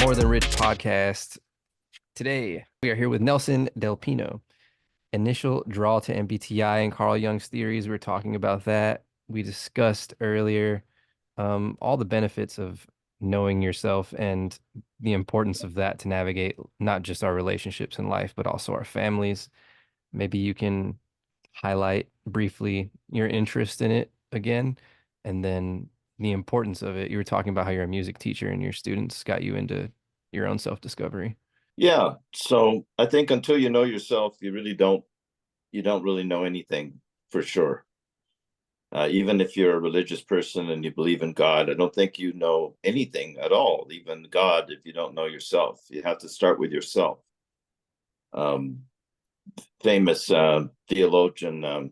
More Than Rich podcast. Today, we are here with Nelson Del Pino. Initial draw to MBTI and Carl Jung's theories. We were talking about that. We discussed earlier all the benefits of knowing yourself and the importance of that to navigate not just our relationships in life, but also our families. Maybe you can highlight briefly your interest in it again, and then the importance of it. You were talking about how you're a music teacher and your students got you into your own self-discovery. Yeah. So I think until you know yourself, you don't really know anything for sure. Even if you're a religious person and you believe in God, I don't think you know anything at all, even God, if you don't know yourself. You have to start with yourself. Um, Famous theologian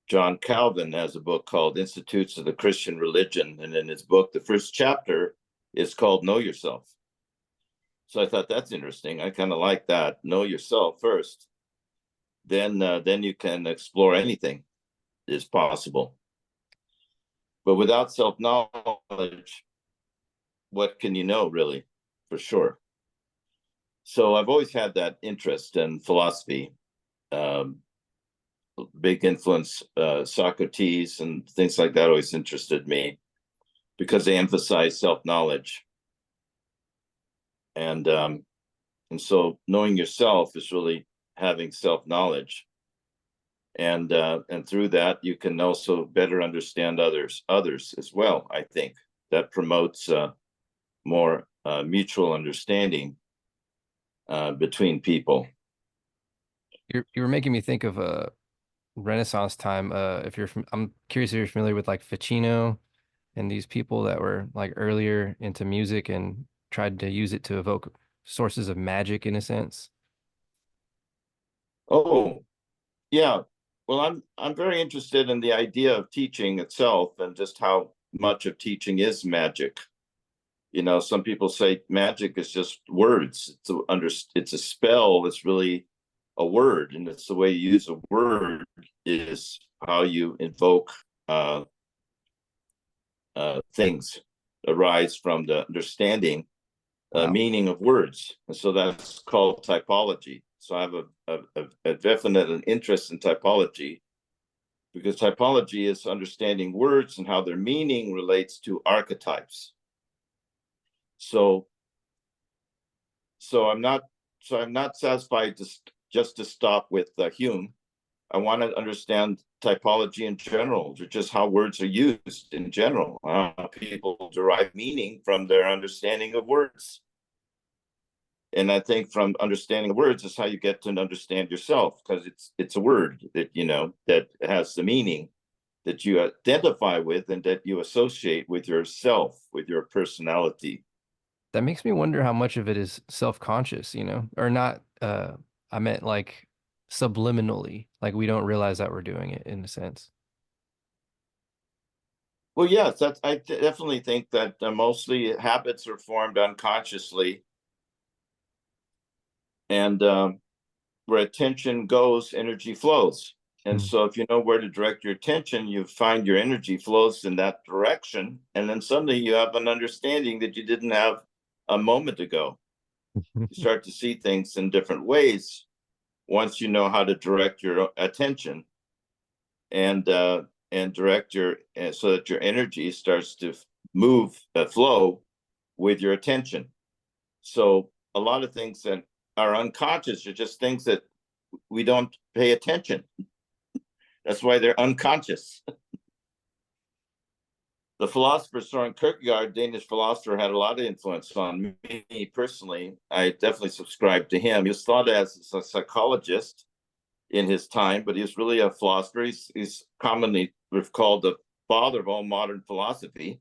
John Calvin has a book called Institutes of the Christian Religion. And in his book, the first chapter is called Know Yourself. So I thought that's interesting. I kind of like that. Know yourself first. Then you can explore anything is possible. But without self-knowledge, what can you know really, for sure? So I've always had that interest in philosophy. Big influence, Socrates and things like that always interested me because they emphasize self-knowledge. And so knowing yourself is really having self-knowledge. And through that, you can also better understand others as well. I think that promotes more mutual understanding between people. You were making me think of a Renaissance time. I'm curious if you're familiar with like Ficino and these people that were like earlier into music and tried to use it to evoke sources of magic in a sense. Oh, yeah. Well, I'm very interested in the idea of teaching itself and just how much of teaching is magic. You know, some people say magic is just words. It's a spell. It's really a word, and it's the way you use a word is how you invoke things arise from the understanding Wow. meaning of words, and so that's called typology. So I have a definite interest in typology because typology is understanding words and how their meaning relates to archetypes. So I'm not satisfied just to stop with Hume. I want to understand typology in general, just how words are used in general, how people derive meaning from their understanding of words. And I think from understanding the words is how you get to understand yourself, because it's a word that that has the meaning that you identify with and that you associate with yourself, with your personality. That makes me wonder how much of it is self-conscious, or not. I meant like subliminally, like we don't realize that we're doing it in a sense. Well, yes, I definitely think that mostly habits are formed unconsciously, and where attention goes, energy flows. And Hmm. so, if you know where to direct your attention, you find your energy flows in that direction, and then suddenly you have an understanding that you didn't have a moment ago. You start to see things in different ways once you know how to direct your attention and direct your so that your energy starts to move flow with your attention. So a lot of things that are unconscious are just things that we don't pay attention. That's why they're unconscious. The philosopher Soren Kierkegaard, Danish philosopher, had a lot of influence on me personally. I definitely subscribe to him. He was thought as a psychologist in his time, but he's really a philosopher. He's commonly called the father of all modern philosophy.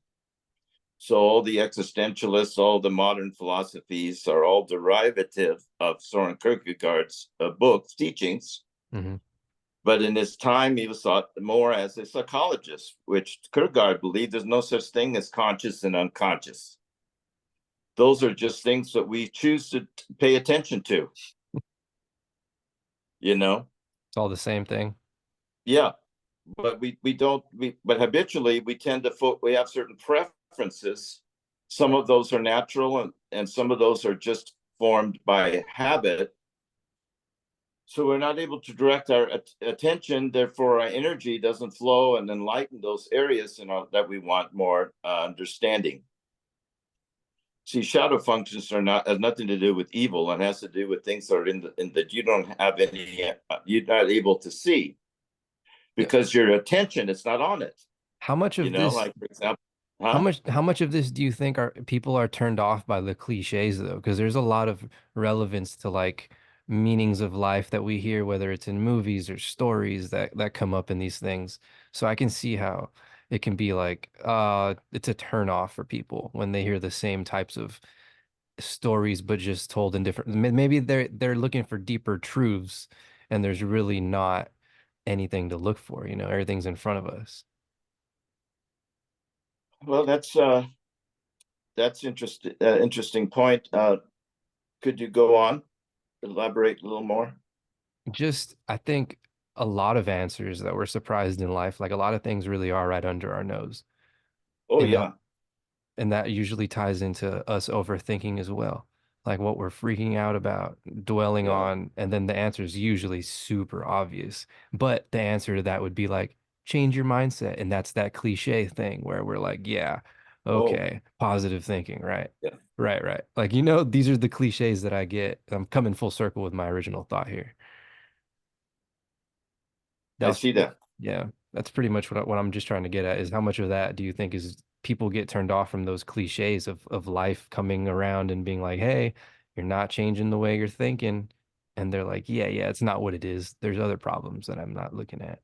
So all the existentialists, all the modern philosophies are all derivative of Soren Kierkegaard's books, teachings. Hmm. But in his time, he was thought more as a psychologist, which Kierkegaard believed there's no such thing as conscious and unconscious. Those are just things that we choose to pay attention to, you know? It's all the same thing. Yeah. But we don't, but habitually we tend to, we have certain preferences Some of those are natural, and some of those are just formed by habit. So we're not able to direct our attention, therefore our energy doesn't flow and enlighten those areas that we want more understanding. See, shadow functions has nothing to do with evil, and has to do with things that are in that you don't have any, you're not able to see Yeah. because your attention is not on it. How much of this Like, for example, huh? how much of this do you think are people are turned off by the cliches though? Because there's a lot of relevance to like meanings of life that we hear, whether it's in movies or stories that come up in these things. So I can see how it can be like it's a turn off for people when they hear the same types of stories but just told in different maybe they're looking for deeper truths and there's really not anything to look for, everything's in front of us. Well, that's interesting. Interesting point. Could you go on, elaborate a little more? Just, I think a lot of answers that we're surprised in life, like a lot of things really are right under our nose. Oh And that yeah. and that usually ties into us overthinking as well. Like what we're freaking out about, dwelling Yeah. on, and then the answer is usually super obvious. But the answer to that would be like, change your mindset. And that's that cliche thing where we're like, yeah, Oh okay, positive thinking, right? yeah. Right, right. Like, these are the cliches that I get. I'm coming full circle with my original thought here. I That's see that. yeah, that's pretty much what I'm just trying to get at is how much of that do you think is people get turned off from those cliches of life coming around and being like, "Hey, you're not changing the way you're thinking." And they're like, "Yeah, yeah, it's not what it is. There's other problems that I'm not looking at."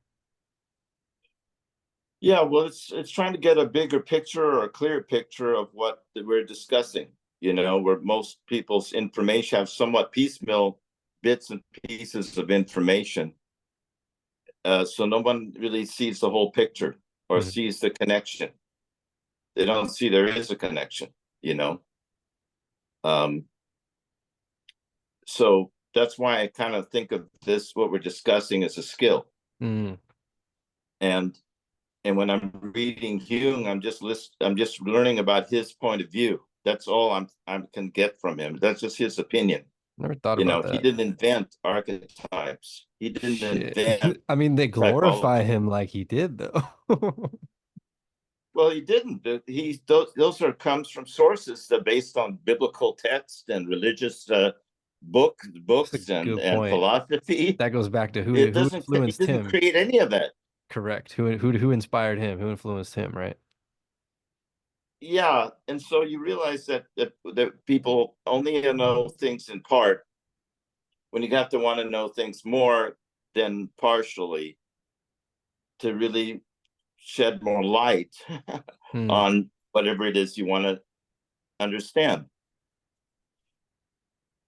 Yeah, well, it's trying to get a bigger picture or a clearer picture of what we're discussing. Where most people's information have somewhat piecemeal bits and pieces of information, so no one really sees the whole picture or Mhm. sees the connection. They don't see there is a connection. You know, um, so that's why I kind of think of this what we're discussing as a skill. Mm. And when I'm reading Jung, I'm just learning about his point of view. That's all I can get from him. That's just his opinion. Never thought about He that. didn't invent archetypes. He didn't Shit. invent I mean, they glorify typology. him like he did though. Well, he didn't. Those are comes from sources that based on biblical text and religious That's a books good and point. philosophy. That goes back to It who doesn't. He influenced didn't him. create any of that. Correct. Who inspired him? Who influenced him, right? Yeah, and so you realize that people only know things in part when you have to want to know things more than partially to really shed more light Hmm. on whatever it is you want to understand.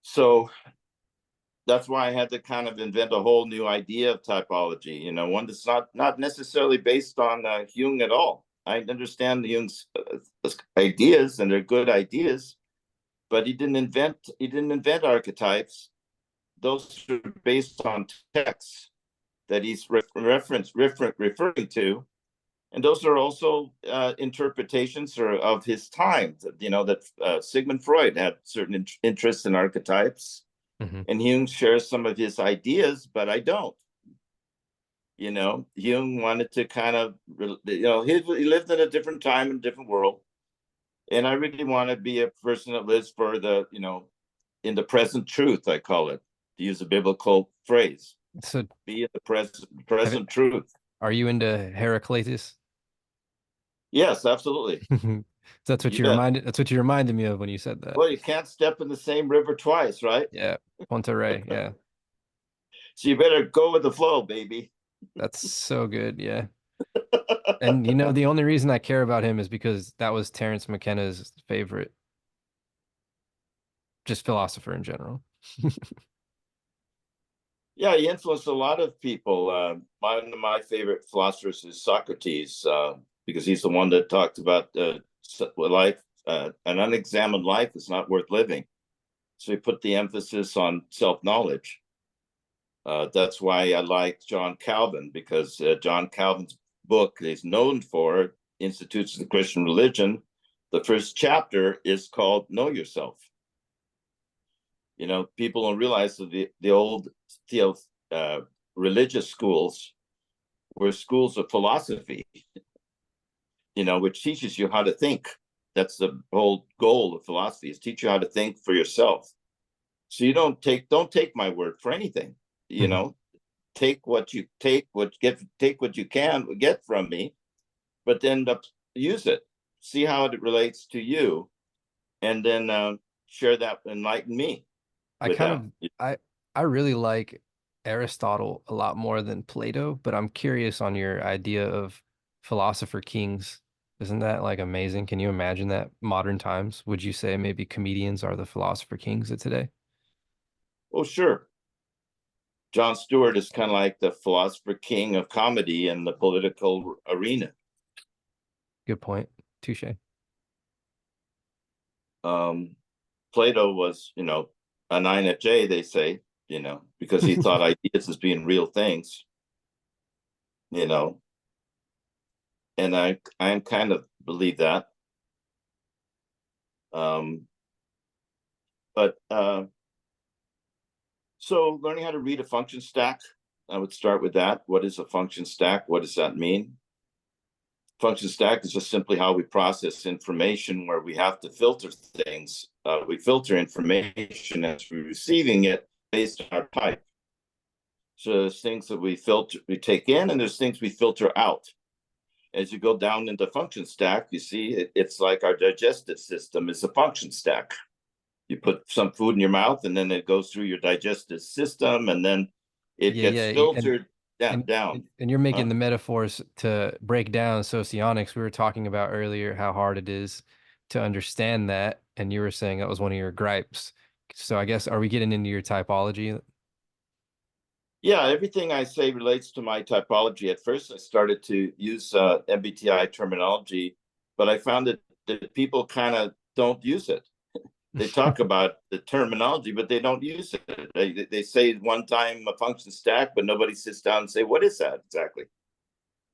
So that's why I had to kind of invent a whole new idea of typology. One that's not necessarily based on Jung at all. I understand Jung's ideas, and they're good ideas, but he didn't invent archetypes. Those are based on texts that he's referring to, and those are also interpretations of his time. That Sigmund Freud had certain interests in archetypes, Hmm. and Jung shares some of his ideas, but I don't. Jung wanted to kind of, he lived in a different time and different world, and I really want to be a person that lives for in the present truth. I call it, to use a biblical phrase, So be in the present have it, present truth. are you into Heraclitus? Yes, absolutely. You bet. That's what you reminded me of when you said that. Well, you can't step in the same river twice, right? Yeah. Ponte, yeah. So you better go with the flow, baby. That's so good. Yeah. And the only reason I care about him is because that was Terence McKenna's favorite, just philosopher in general. Yeah, he influenced a lot of people. One of my favorite philosophers is Socrates, because he's the one that talked about life. An unexamined life is not worth living. So he put the emphasis on self-knowledge. That's why I like John Calvin, because John Calvin's book is known for Institutes of the Christian Religion. The first chapter is called Know Yourself. You know, people don't realize that the old religious schools were schools of philosophy, you know, which teaches you how to think. That's the whole goal of philosophy, is teach you how to think for yourself. So you don't take my word for anything, you Mhm. know. Take what you can get from me, but then use it, see how it relates to you, and then share that, enlighten me I with kind that. of I I really like Aristotle a lot more than Plato, but I'm curious on your idea of philosopher kings. Isn't that like amazing? Can you imagine that modern times? Would you say maybe comedians are the philosopher kings of today? Oh, sure. Jon Stewart is kind of like the philosopher king of comedy in the political arena. Good point. Touche. um Plato was, you know, an INFJ, they say, you know, because he thought ideas as being real things, you know, and I kind of believe that. Um, but so learning how to read a function stack, I would start with that. What is a function stack? What does that mean? Function stack is just simply how we process information, where we have to filter things. We filter information as we're receiving it based on our type. So there's things that we take in, and there's things we filter out. As you go down into function stack, you see it's like our digestive system is a function stack. You put some food in your mouth, and then it goes through your digestive system, and then it Yeah, gets yeah, and filtered and down. and you're making Huh? the metaphors to break down socionics. We were talking about earlier how hard it is to understand that, and you were saying that was one of your gripes. So I guess are we getting into your typology? Yeah, everything I say relates to my typology. At first, I started to use MBTI terminology, but I found that people kind of don't use it. They talk about the terminology, but they don't use it. They say one time a function stack, but nobody sits down and say, what is that exactly?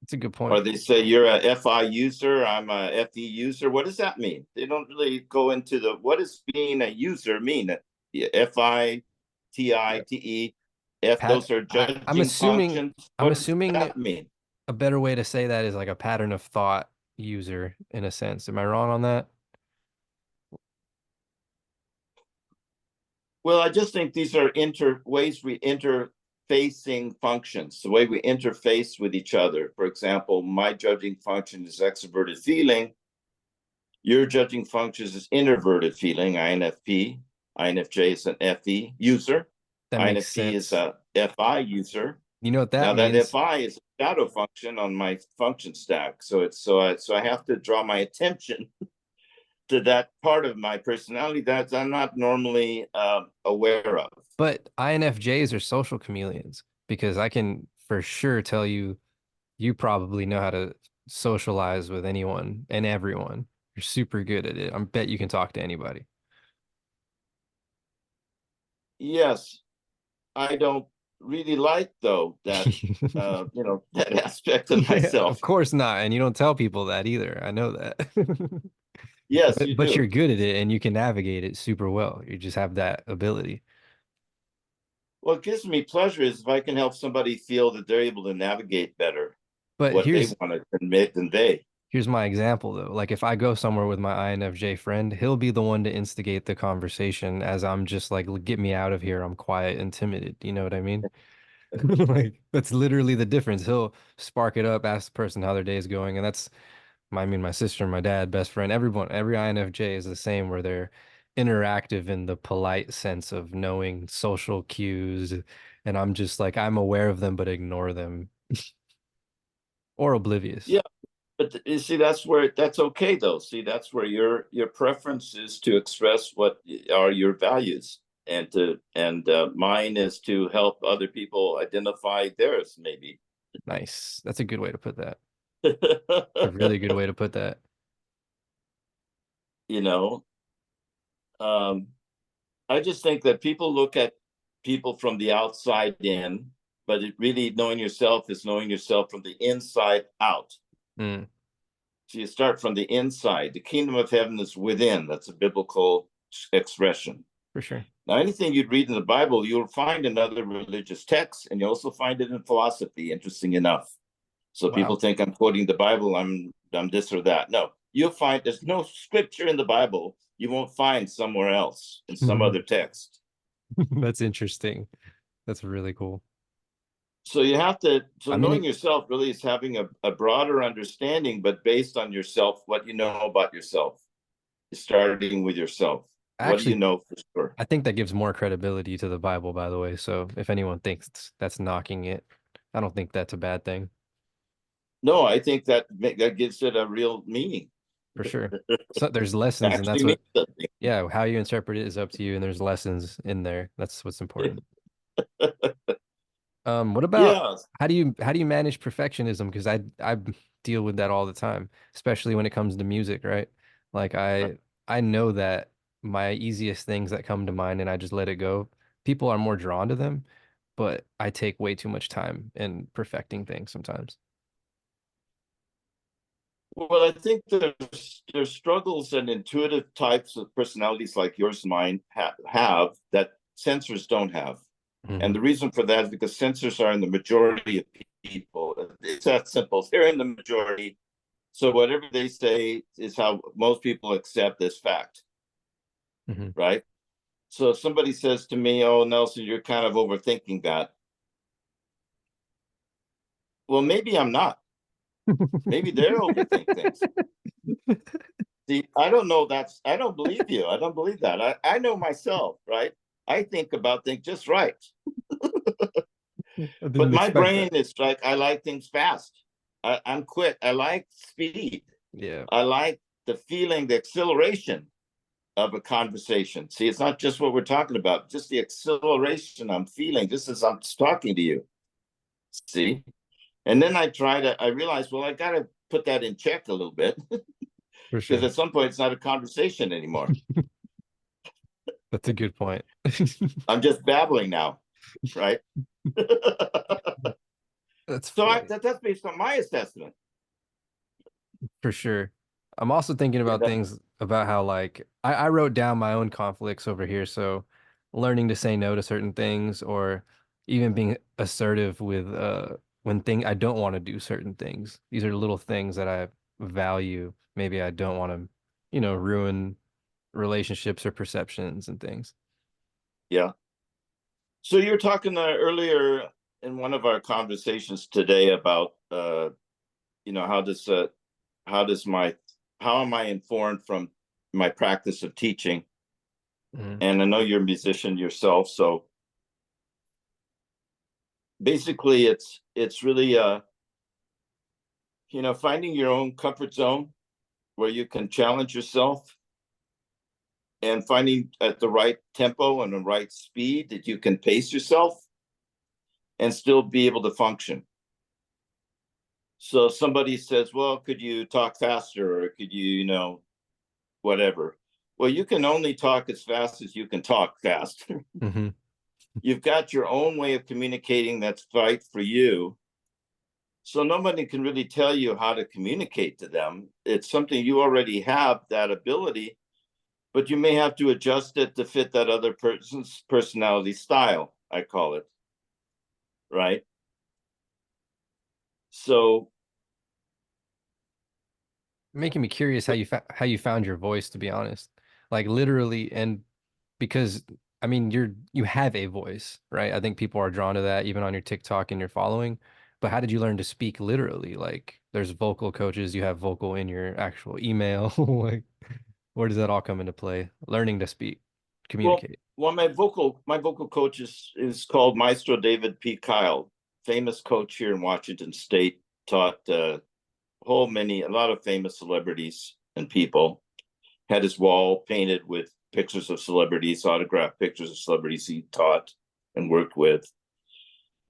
That's a good Or point. they say, you're a FI user, I'm a FE user. What does that mean? They don't really go into what does being a user mean? FI, TI, Yeah. TE, F, Pat, those are I'm judging assuming functions. I'm What does assuming that mean? a better way to say that is like a pattern of thought user in a sense. Am I wrong on that? Well, I just think these are ways we interfacing functions, the way we interface with each other. For example, my judging function is extroverted feeling. Your judging function is introverted feeling, INFP. INFJ is an FE user. That makes INFP is sense. a FI user. You know what that Now that means? FI is a shadow function on my function stack, so I have to draw my attention to that part of my personality that I'm not normally aware of. But INFJs are social chameleons because I can for sure tell you you probably know how to socialize with anyone and everyone. You're super good at it. I bet you can talk to anybody. Yes, I don't really like though that you know, that aspect of Yeah, of myself. course not. And you don't tell people that either. I know that. Yes, But you but you're do. good at it and you can navigate it super well. You just have that ability. What gives me pleasure is if I can help somebody feel that they're able to navigate better But what they want to admit than they. here's my example though. Like if I go somewhere with my INFJ friend, he'll be the one to instigate the conversation as I'm just like, get me out of here. I'm quiet and timid. You know what I mean? Like that's literally the difference. He'll spark it up, ask the person how their day is going, and that's I mean my sister, my dad, best friend, everyone, every INFJ is the same where they're interactive in the polite sense of knowing social cues, and I'm just like I'm aware of them but ignore them or oblivious. Yeah, but you see, that's okay though. See, that's where your preference is to express what are your values, and mine is to help other people identify theirs, maybe. Nice. That's a good way to put that. It's a really good way to put that. You know, um, I just think that people look at people from the outside in, but it really knowing yourself is knowing yourself from the inside out. Mm. So you start from the inside. The kingdom of heaven is within. That's a biblical expression. For sure. Now, anything you'd read in the Bible, you'll find in other religious texts, and you also find it in philosophy, interesting enough. So people Wow. think I'm quoting the Bible, I'm this or that. No, you'll find there's no scripture in the Bible you won't find somewhere else in some other text. That's interesting. That's really cool. So you have to, so I knowing mean, yourself really is having a broader understanding, but based on yourself, what you know about yourself, starting with yourself. What do you actually, know for sure? I think that gives more credibility to the Bible, by the way. So if anyone thinks that's knocking it, I don't think that's a bad thing. No, I think that gives it a real meaning. For sure. So there's lessons, and Actually that's means what, something. yeah, how you interpret it is up to you, and there's lessons in there. That's what's important. What about Yeah. how do you manage perfectionism? Because I deal with that all the time, especially when it comes to music, right? Like I know that my easiest things that come to mind and I just let it go. People are more drawn to them, but I take way too much time in perfecting things sometimes. Well, I think there's struggles and intuitive types of personalities like yours and mine have that sensors don't have. And Hmm. the reason for that is because sensors are in the majority of people. It's that simple. They're in the majority. So whatever they say is how most people accept as fact, Hmm. right? So if somebody says to me, "Oh, Nelson, you're kind of overthinking that." Well, maybe I'm not. Maybe they're overthink things. See, I don't know. I don't believe you. I don't believe that. I know myself, right? I think about things just right. I But didn't my expect brain that. is like, I like things fast. I'm quick. I like speed. Yeah, I like the feeling, the exhilaration of a conversation. See, it's not just what we're talking about, just the exhilaration I'm feeling just as I'm talking to you. See? And then I realize, well, I got to put that in check a little bit for because sure. at some point it's not a conversation anymore. That's a good point. I'm just babbling now, right? That's So funny. that's based on my assessment. For sure. I'm also thinking You about know? things about how like I wrote down my own conflicts over here. So learning to say no to certain things or even being assertive with when I don't want to do certain things. These are little things that I value. Maybe I don't want to, ruin relationships or perceptions and things. Yeah. So you were talking earlier in one of our conversations today about you know how does my how am I informed from my practice of teaching? Mhm. And I know you're a musician yourself, so basically it's really finding your own comfort zone where you can challenge yourself and finding at the right tempo and the right speed that you can pace yourself and still be able to function. So somebody says, well, could you talk faster or could you, whatever. Well, you can only talk as fast as you can talk fast. Mhm. You've got your own way of communicating that's right for you. So nobody can really tell you how to communicate to them. It's something you already have that ability, but you may have to adjust it to fit that other person's personality style, I call it. Right. So, Making me curious how you found your voice, to be honest. Like literally, and because I mean you have a voice, right? I think people are drawn to that even on your TikTok and your following. But how did you learn to speak literally? Like there's vocal coaches, you have vocal in your actual email. Like where does that all come into play? Learning to speak, well, communicate. my vocal coach is called Maestro David P. Kyle, famous coach here in Washington State, taught a lot of famous celebrities and people. Had his wall painted with pictures of celebrities, autographed pictures of celebrities he taught and worked with.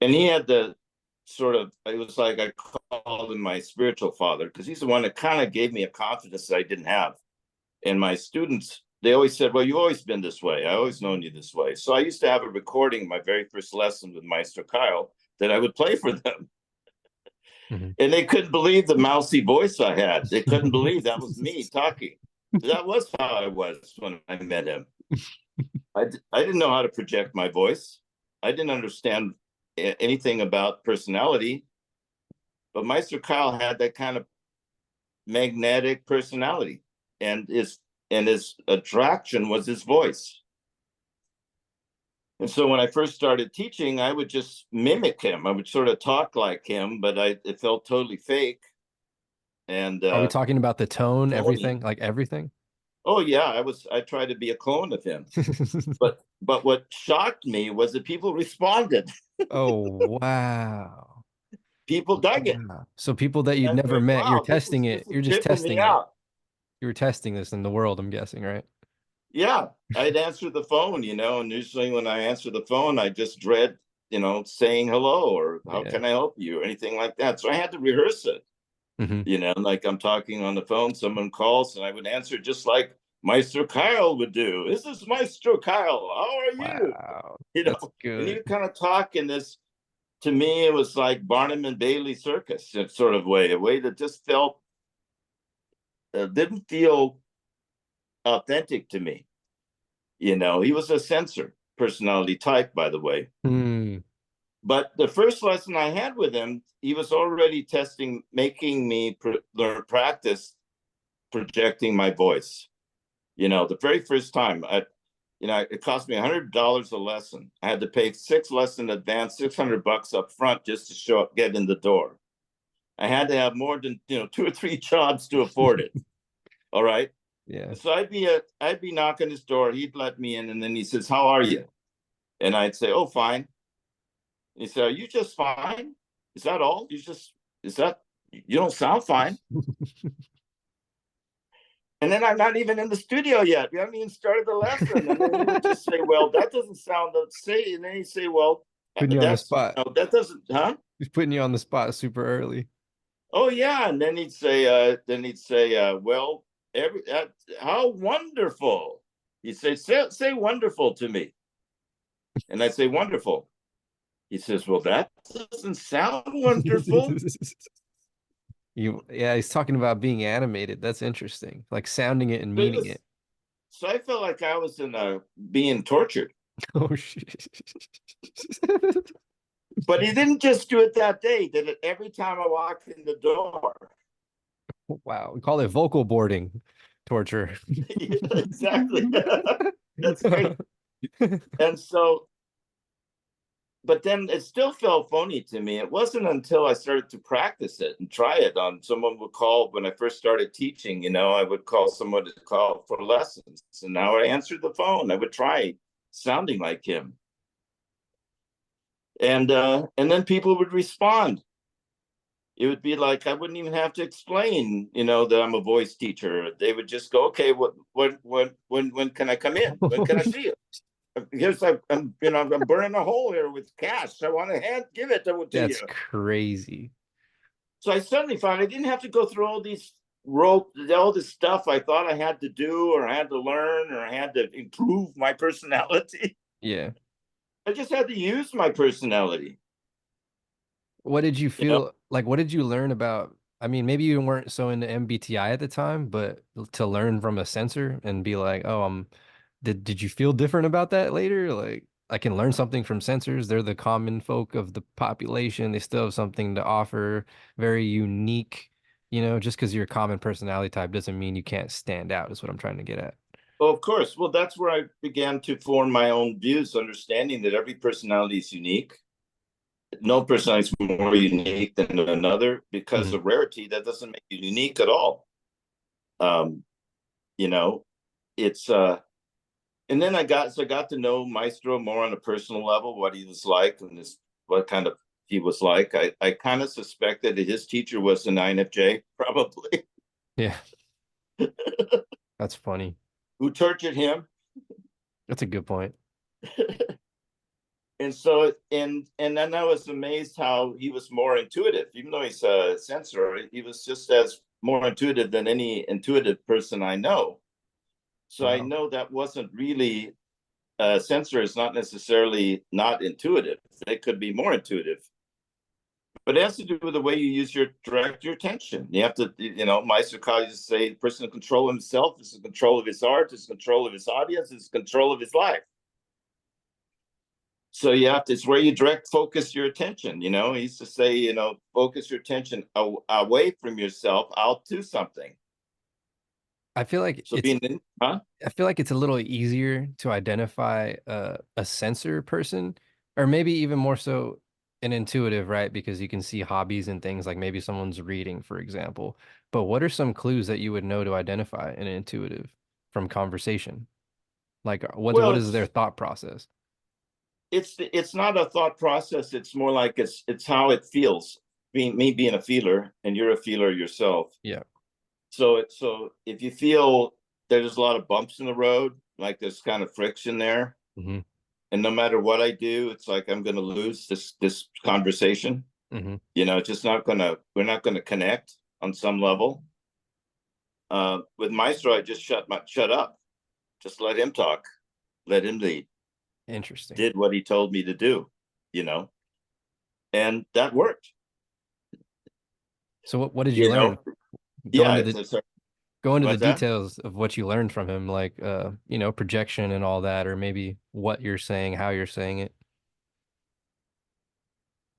And he had the it was like I called him my spiritual father because he's the one that kind of gave me a confidence that I didn't have. And my students, they always said, well, you've always been this way. I always known you this way. So I used to have a recording, my very first lesson with Maestro Kyle, that I would play for them. Mhm. And they couldn't believe the mousy voice I had. They couldn't believe that was me talking. That was how I was when I met him. I didn't know how to project my voice. I didn't understand anything about personality, but Meister Kyle had that kind of magnetic personality, and his attraction was his voice. And so when I first started teaching, I would just mimic him. I would sort of talk like him, but it felt totally fake and Are we talking about the tone, phony. everything, like everything? Oh yeah, I tried to be a clone of him. But what shocked me was that people responded. Oh, wow. People dug it. Wow. So people that you'd And I never thought, met, you're wow, testing this it. is You're just tripping me testing it. out. You were testing this in the world, I'm guessing, right? Yeah, I'd answer the phone, and usually when I answer the phone, I just dread, saying hello or how Yeah. can I help you or anything like that. So I had to rehearse it, Hmm. like I'm talking on the phone, someone calls and I would answer just like Maestro Kyle would do. This is Maestro Kyle. How are you? Wow. You That's know, and good. you kind of talk in this, to me, it was like Barnum and Bailey circus sort of way, a way that just didn't feel authentic to me. He was a censor personality type, by the way. Hmm. But the first lesson I had with him, he was already making me learn practice projecting my voice. The very first time, it cost me $100 a lesson. I had to pay 6 lessons in advance, $600 up front just to show up, get in the door. I had to have more than 2 or 3 jobs to afford it. All right. Yeah. So I'd be knocking his door. He'd let me in, and then he says, "How are you?" And I'd say, "Oh, fine." He said, "Are you just fine? Is that all? You don't sound fine." And then I'm not even in the studio yet. We haven't even started the lesson. And then he would just say, "Well, that doesn't sound say." And then he'd say, "Well, Putting you on the spot. that doesn't, huh?" He's putting you on the spot super early. Oh yeah. And then he'd say, "Well, how wonderful." He'd say wonderful to me. And I'd say, "Wonderful." He says, "Well, that doesn't sound wonderful." Yeah, he's talking about being animated. That's interesting. Like sounding it and So, meaning it. so I felt like I was being tortured. Oh shit. But he didn't just do it that day. He did it every time I walked in the door. Wow. We call it vocal boarding torture. Yeah, exactly. That's great. And so, but then it still felt phony to me. It wasn't until I started to practice it and try it on someone would call when I first started teaching, I would call someone to call for lessons. And now I answered the phone. I would try sounding like him. And then people would respond. It would be like I wouldn't even have to explain, that I'm a voice teacher. They would just go, "Okay, when can I come in? When can I see you? Here's I'm burning a hole here with cash. I want to give it to you." That's crazy. So I suddenly found I didn't have to go through all this stuff I thought I had to do or I had to learn or I had to improve my personality. Yeah. I just had to use my personality. What did you You know, feel like? What did you learn about? I mean, maybe you weren't so into MBTI at the time, but to learn from a sensor and be like, oh, did you feel different about that later? Like, I can learn something from sensors. They're the common folk of the population. They still have something to offer, very unique. Just because you're a common personality type doesn't mean you can't stand out, is what I'm trying to get at. well, of course. Well, that's where I began to form my own views, understanding that every personality is unique. No personality is more unique than another because Hmm. of rarity. That doesn't make you unique at all. Um, you know, it's and then I got to know Maestro more on a personal level, what he was like and what kind of he was like. I kind of suspected that his teacher was an INFJ, probably, Yeah, that's funny. who tortured him. That's a good point. And so and then I was amazed how he was more intuitive, even though he's a sensor. He was just as more intuitive than any intuitive person I know. So I Wow. know that wasn't really a sensor is not necessarily not intuitive. They could be more intuitive. But it has to do with the way you use your direct your attention. You have to, my psychologists say the person in control of himself is in control of his art, is in control of his audience, is in control of his life. So you have to, it's where you direct focus your attention. He used to say, focus your attention away from yourself out to something. I feel like So being in, huh? I feel like it's a little easier to identify a sensor person, or maybe even more so an intuitive, right? Because you can see hobbies and things like maybe someone's reading, for example. But what are some clues that you would know to identify an intuitive from conversation? Like what Well, is their thought process? it's not a thought process. It's more like it's how it feels. Being a feeler, and you're a feeler yourself. Yeah. So if you feel there's a lot of bumps in the road, like there's kind of friction there, Hmm. and no matter what I do, it's like I'm going to lose this conversation. Hmm. It's just we're not gonna connect on some level. With Maestro, I just shut up, just let him talk, let him lead. Interesting. Did what he told me to do, and that worked. So what did you You learn? know, Go yeah. into It's, the it's go into the what's that? details of what you learned from him, like projection and all that, or maybe what you're saying, how you're saying it.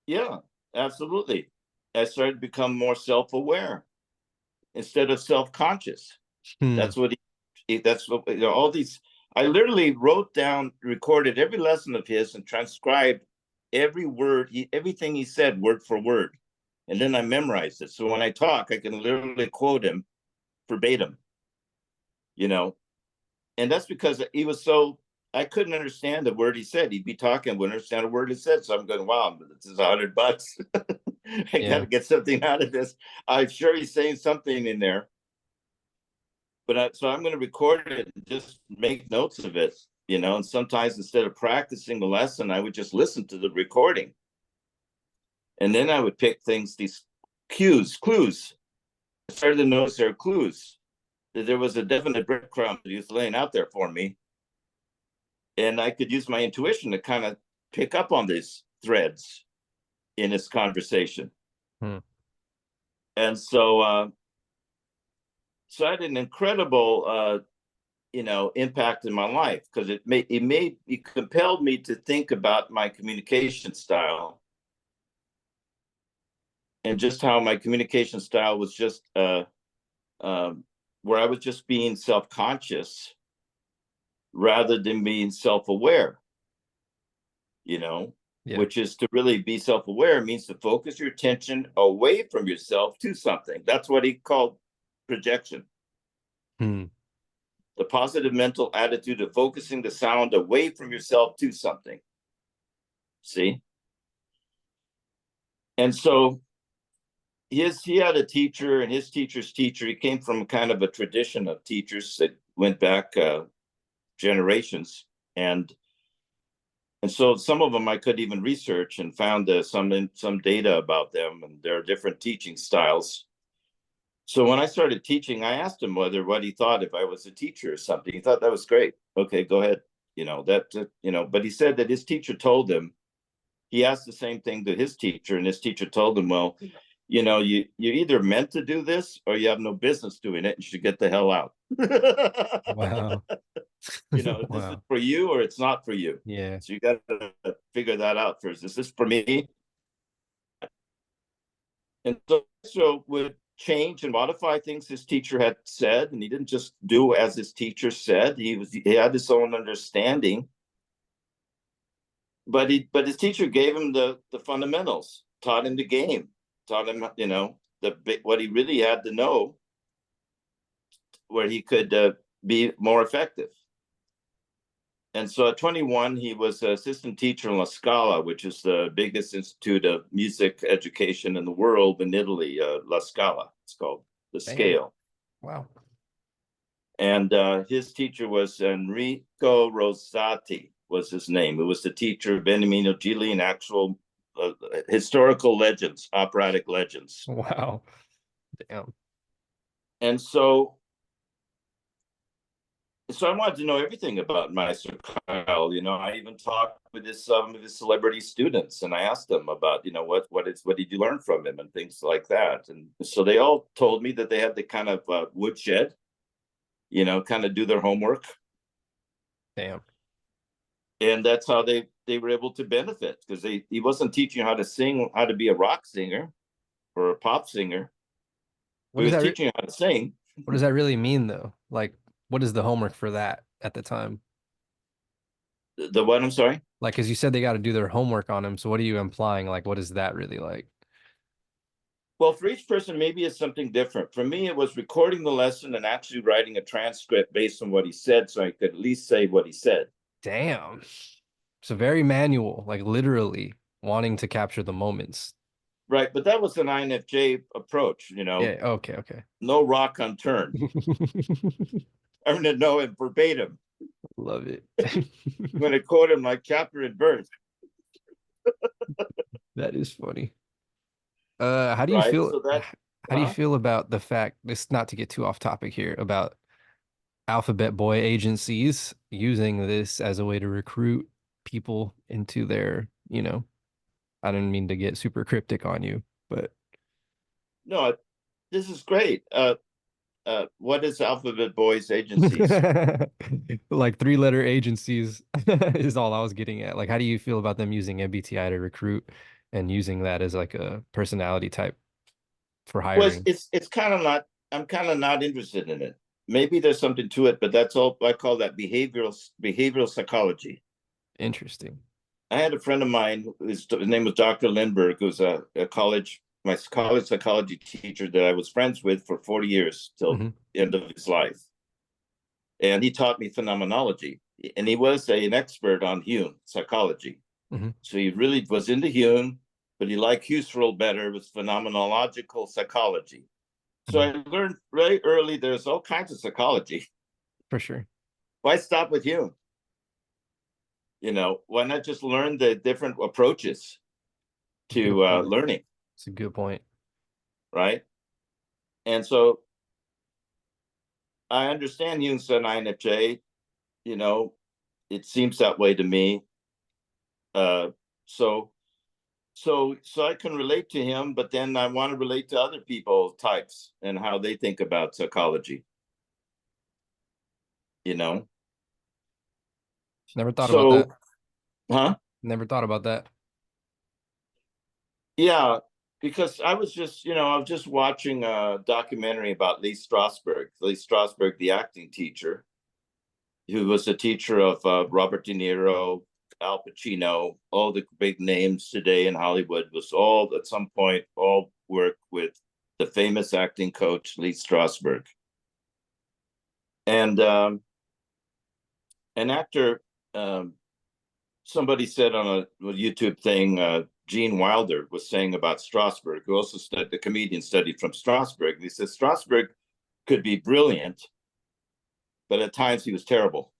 Yeah, absolutely. I started to become more self-aware instead of self-conscious. Hmm. That's what that's what all these. I literally wrote down, recorded every lesson of his, and transcribed every word, everything he said, word for word, and then I memorized it. So when I talk, I can literally quote him verbatim. You know, and that's because he was so. I couldn't understand the word he said. He'd be talking, wouldn't understand a word he said. So I'm going, wow, this is $100. I got Yeah. to get something out of this. I'm sure he's saying something in there, so I'm going to record it and just make notes of it. And sometimes instead of practicing the lesson, I would just listen to the recording, and then I would pick things, these clues. I started to notice there are clues. That there was a definite breadcrumb that he was laying out there for me, and I could use my intuition to kind of pick up on these threads in this conversation. Hmm. And so I had an incredible impact in my life, because it compelled me to think about my communication style, and just how my communication style was just where I was just being self-conscious rather than being self-aware, you know Yeah. which is to really be self-aware means to focus your attention away from yourself to something. That's what he called projection. Hmm. The positive mental attitude of focusing the sound away from yourself to something. See? And so he had a teacher, and his teacher's teacher, he came from kind of a tradition of teachers that went back generations. And so some of them I could even research and found some data about them, and there are different teaching styles. So when I started teaching, I asked him what he thought if I was a teacher or something. He thought that was great. Okay, go ahead. But he said that his teacher told him, he asked the same thing to his teacher, and his teacher told him, well, you're either meant to do this or you have no business doing it. You should get the hell out. Wow. This is Wow. for you or it's not for you. Yeah. So you got to figure that out first. Is this for me? And so would change and modify things his teacher had said, and he didn't just do as his teacher said. He had his own understanding, but his teacher gave him the fundamentals, taught him the game, taught him what he really had to know, where he could be more effective. And so at 21, he was an assistant teacher in La Scala, which is the biggest institute of music education in the world in Italy. La Scala, it's called, the Damn. scale. Wow. And his teacher was Enrico Rosati, was his name. It was the teacher of Beniamino Gigli and actual historical legends, operatic legends. Wow. Damn. And so so I wanted to know everything about Meister Kyle. I even talked with some of his celebrity students, and I asked them about, what did you learn from him and things like that. And so they all told me that they had the kind of woodshed, kind of do their homework, Damn. and that's how they were able to benefit, because he wasn't teaching you how to sing, how to be a rock singer or a pop singer. What He does was that teaching you how to sing. what does that really mean though? Like, what is the homework for that at the time? The what? I'm sorry. Like, because you said they got to do their homework on him. So what are you implying? Like, what is that really like? Well, for each person, maybe it's something different. For me, it was recording the lesson and actually writing a transcript based on what he said, so I could at least say what he said. Damn. So very manual, like literally wanting to capture the moments. Right, but that was an INFJ approach. Yeah. Okay. Okay. No rock unturned. I'm going to know it verbatim. Love it. I'm going to quote him like chapter and verse. That is funny. How do you Right, feel? so that, How do you huh? feel about the fact, this not to get too off topic here, about alphabet boy agencies using this as a way to recruit people into their, I didn't mean to get super cryptic on you, but No, this is great. What is Alphabet Boys agencies? like three-letter agencies is all I was getting at. Like, how do you feel about them using MBTI to recruit and using that as like a personality type for Well, hiring? it's kind of not. I'm kind of not interested in it. Maybe there's something to it, but that's all I call that behavioral psychology. Interesting. I had a friend of mine, his name was Dr. Lindbergh, who was my college psychology teacher that I was friends with for 40 years till Hmm. the end of his life. And he taught me phenomenology. And he was an expert on Hume psychology. Hmm. So he really was into Hume, but he liked Husserl better with phenomenological psychology. So Hmm. I learned very early there's all kinds of psychology. For sure. Why stop with Hume? Why not just learn the different approaches Good to point. learning, It's a good point. right? And so I understand Hume said INFJ, it seems that way to me. Uh, so so I can relate to him, but then I want to relate to other people types and how they think about psychology, you know. Never thought about So, that. huh? Never thought about that. Yeah, because I was just watching a documentary about Lee Strasberg, the acting teacher, who was a teacher of Robert De Niro, Al Pacino, all the big names today in Hollywood, was all at some point all work with the famous acting coach Lee Strasberg. And an actor, um, somebody said on a YouTube thing, Gene Wilder was saying about Strasberg, who also studied, the comedian studied from Strasberg. And he says Strasberg could be brilliant, but at times he was terrible.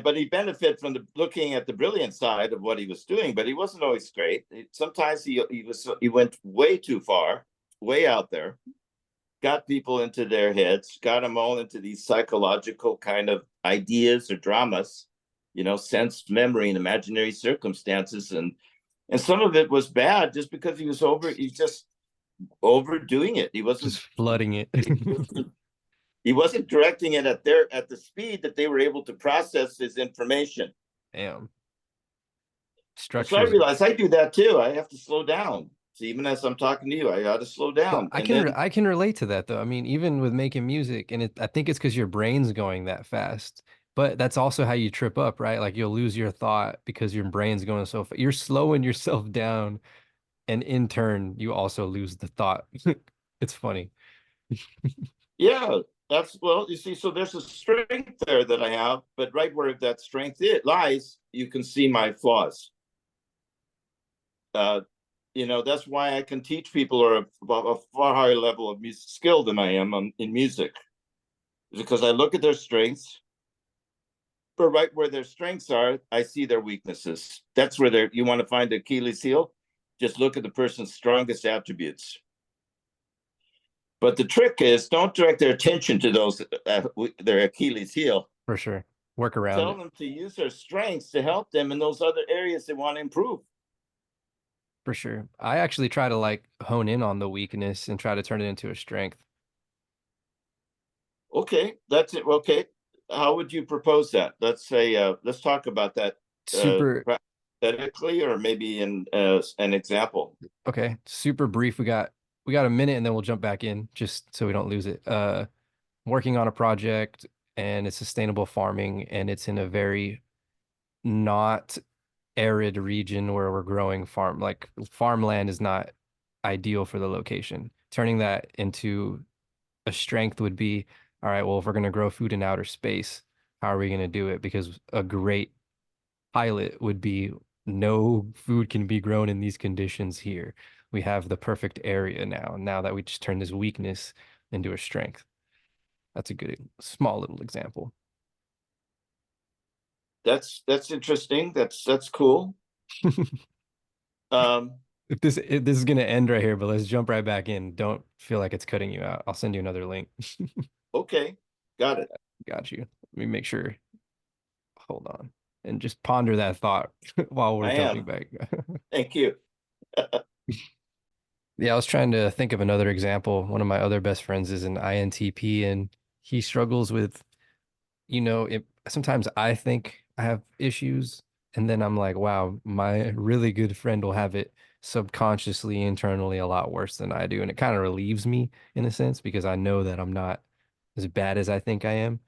But he benefited from looking at the brilliant side of what he was doing, but he wasn't always great. Sometimes he went way too far, way out there, got people into their heads, got them all into these psychological kind of ideas or dramas, sense, memory, and imaginary circumstances, and some of it was bad just because he's just overdoing it. Just flooding it. He wasn't directing it at the speed that they were able to process his information. Damn. And so I Structures. realized I do that too. I have to slow down. So even as I'm talking to you, I got to slow But down. And then, I can relate to that though. I mean, even with making music, and I think it's because your brain's going that fast. But that's also how you trip up, right? Like you'll lose your thought because your brain's going so fast. You're slowing yourself down, and in turn, you also lose the thought. It's funny. yeah, well, you see, so there's a strength there that I have, but right where that strength lies, you can see my flaws. Uh, that's why I can teach people who are a far higher level of music skill than I am in music, because I look at their strengths, but right where their strengths are, I see their weaknesses. That's where you want to find Achilles heel. Just look at the person's strongest attributes. But the trick is don't direct their attention to those their Achilles heel. For sure. Work around Tell it. them to use their strengths to help them in those other areas they want to improve. For sure. I actually try to like hone in on the weakness and try to turn it into a strength. Okay, that's it. Okay, how would you propose that? Let's say, let's talk about that Super, hypothetically, or maybe in an example. okay, super brief. We got a minute and then we'll jump back in just so we don't lose it. Working on a project and it's sustainable farming and it's in a very not arid region where we're growing like farmland is not ideal for the location. Turning that into a strength would be, all right, well, if we're going to grow food in outer space, how are we going to do it? Because a great pilot would be no food can be grown in these conditions here. We have the perfect area now that we just turn this weakness into a strength. That's a good small little example. That's interesting. That's cool. Um, If this is gonna end right here, but let's jump right back in. Don't feel like it's cutting you out. I'll send you another link. okay, got it. Got you. Let me make sure. Hold on. And just ponder that thought while we're I jumping am. back. Thank you. Yeah, I was trying to think of another example. One of my other best friends is an INTP and he struggles with, sometimes I think I have issues, and then I'm like, wow, my really good friend will have it subconsciously, internally a lot worse than I do. And it kind of relieves me in a sense because I know that I'm not as bad as I think I am.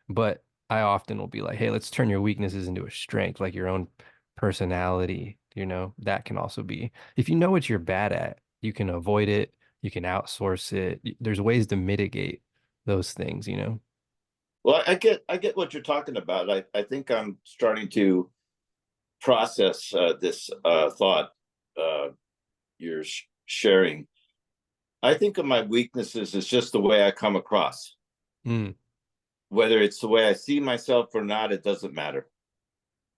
But I often will be like, hey, let's turn your weaknesses into a strength, like your own personality, that can also be. If you know what you're bad at, you can avoid it, you can outsource it. There's ways to mitigate those things. Well, I get what you're talking about. I think I'm starting to process this thought you're sharing. I think of my weaknesses as just the way I come across. Mm, Whether it's the way I see myself or not, it doesn't matter.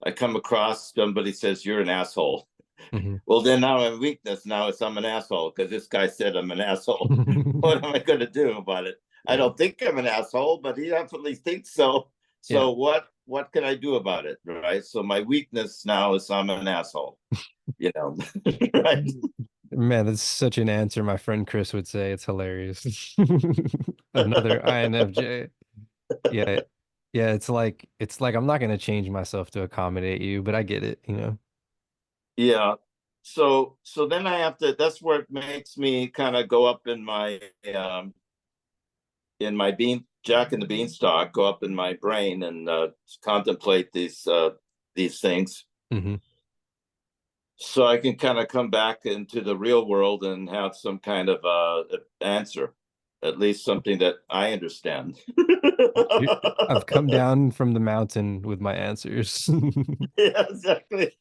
I come across somebody says you're an asshole. mhm. Well, then now I'm weakness. Now it's I'm an asshole because this guy said I'm an asshole. What am I going to do about it? I Yeah. don't think I'm an asshole, but he definitely thinks so. Yeah. So what can I do about it? Right. So my weakness now is I'm an asshole. You know, right? Man, that's such an answer my friend Chris would say. It's hilarious. Another INFJ. Yeah. Yeah, it's like I'm not gonna change myself to accommodate you, but I get it. Yeah. So then I have to. That's where it makes me kind of go up um in my bean Jack and the Beanstalk, go up in my brain and contemplate these things, Hmm. so I can kind of come back into the real world and have some kind of answer, at least something that I understand. I've come down from the mountain with my answers. Yeah, exactly.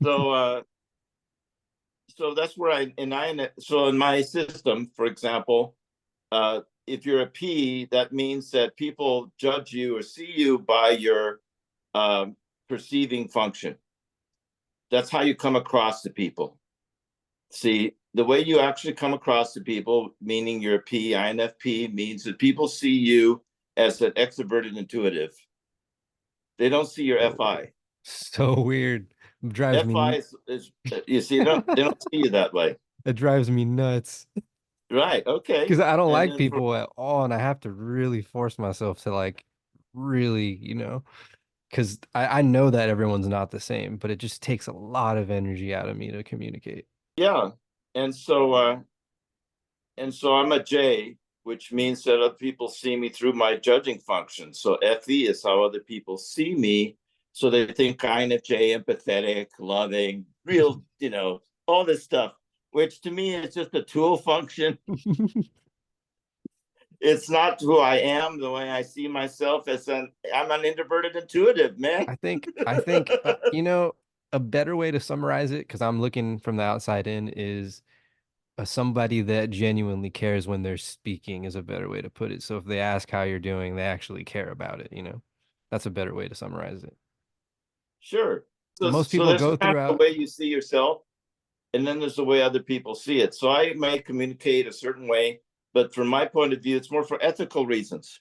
So so that's where so in my system, for example, if you're a P, that means that people judge you or see you by your um, perceiving function. That's how you come across to people. See, the way you actually come across to people, meaning you're a P, INFP, means that people see you as an extroverted intuitive. They don't see your FI. So weird. Drives FI me is you see, they don't see you that way. it drives me nuts. Right. Okay. Because I don't And like then for people at all, and I have to really force myself to like really, because I know that everyone's not the same, but it just takes a lot of energy out of me to communicate. yeah. And so and so I'm a J, which means that other people see me through my judging function. So FE is how other people see me. So they think kind of J, empathetic, loving, real, all this stuff, which to me is just a tool function. It's not who I am, the way I see myself I'm an introverted intuitive, man. I think a better way to summarize it, because I'm looking from the outside in, is somebody that genuinely cares when they're speaking is a better way to put it. So if they ask how you're doing, they actually care about it. That's a better way to summarize it. Sure. So, Most so people there's go kind of the throughout. way you see yourself, and then there's the way other people see it. So I may communicate a certain way but from my point of view, it's more for ethical reasons.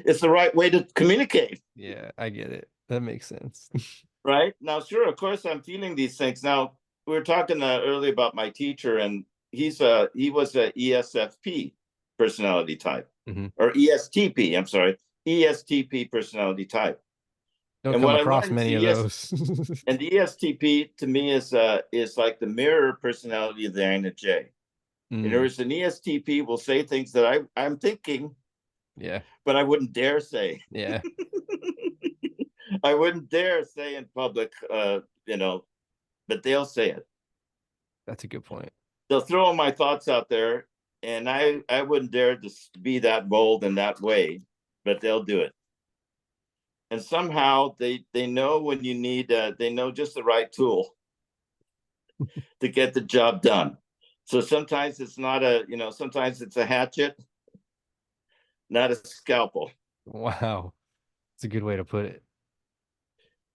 It's the right way to communicate. Yeah, I get it. That makes sense. Right now, sure, of course, I'm feeling these things. Now, we were talking earlier about my teacher, and he was a ESFP personality type, Hmm. or ESTP. I'm sorry, ESTP personality type. Don't And come what I across learned is many of those. the ESTP to me is like the mirror personality of the INFJ. In other Mm, words, an ESTP will say things that I'm thinking, yeah, but I wouldn't dare say. yeah, I wouldn't dare say in public, but they'll say it. that's a good point. They'll throw my thoughts out there, and I wouldn't dare to be that bold in that way, but they'll do it. And somehow they know when you need they know just the right tool to get the job done. So sometimes it's not sometimes it's a hatchet, not a scalpel. Wow, it's a good way to put it.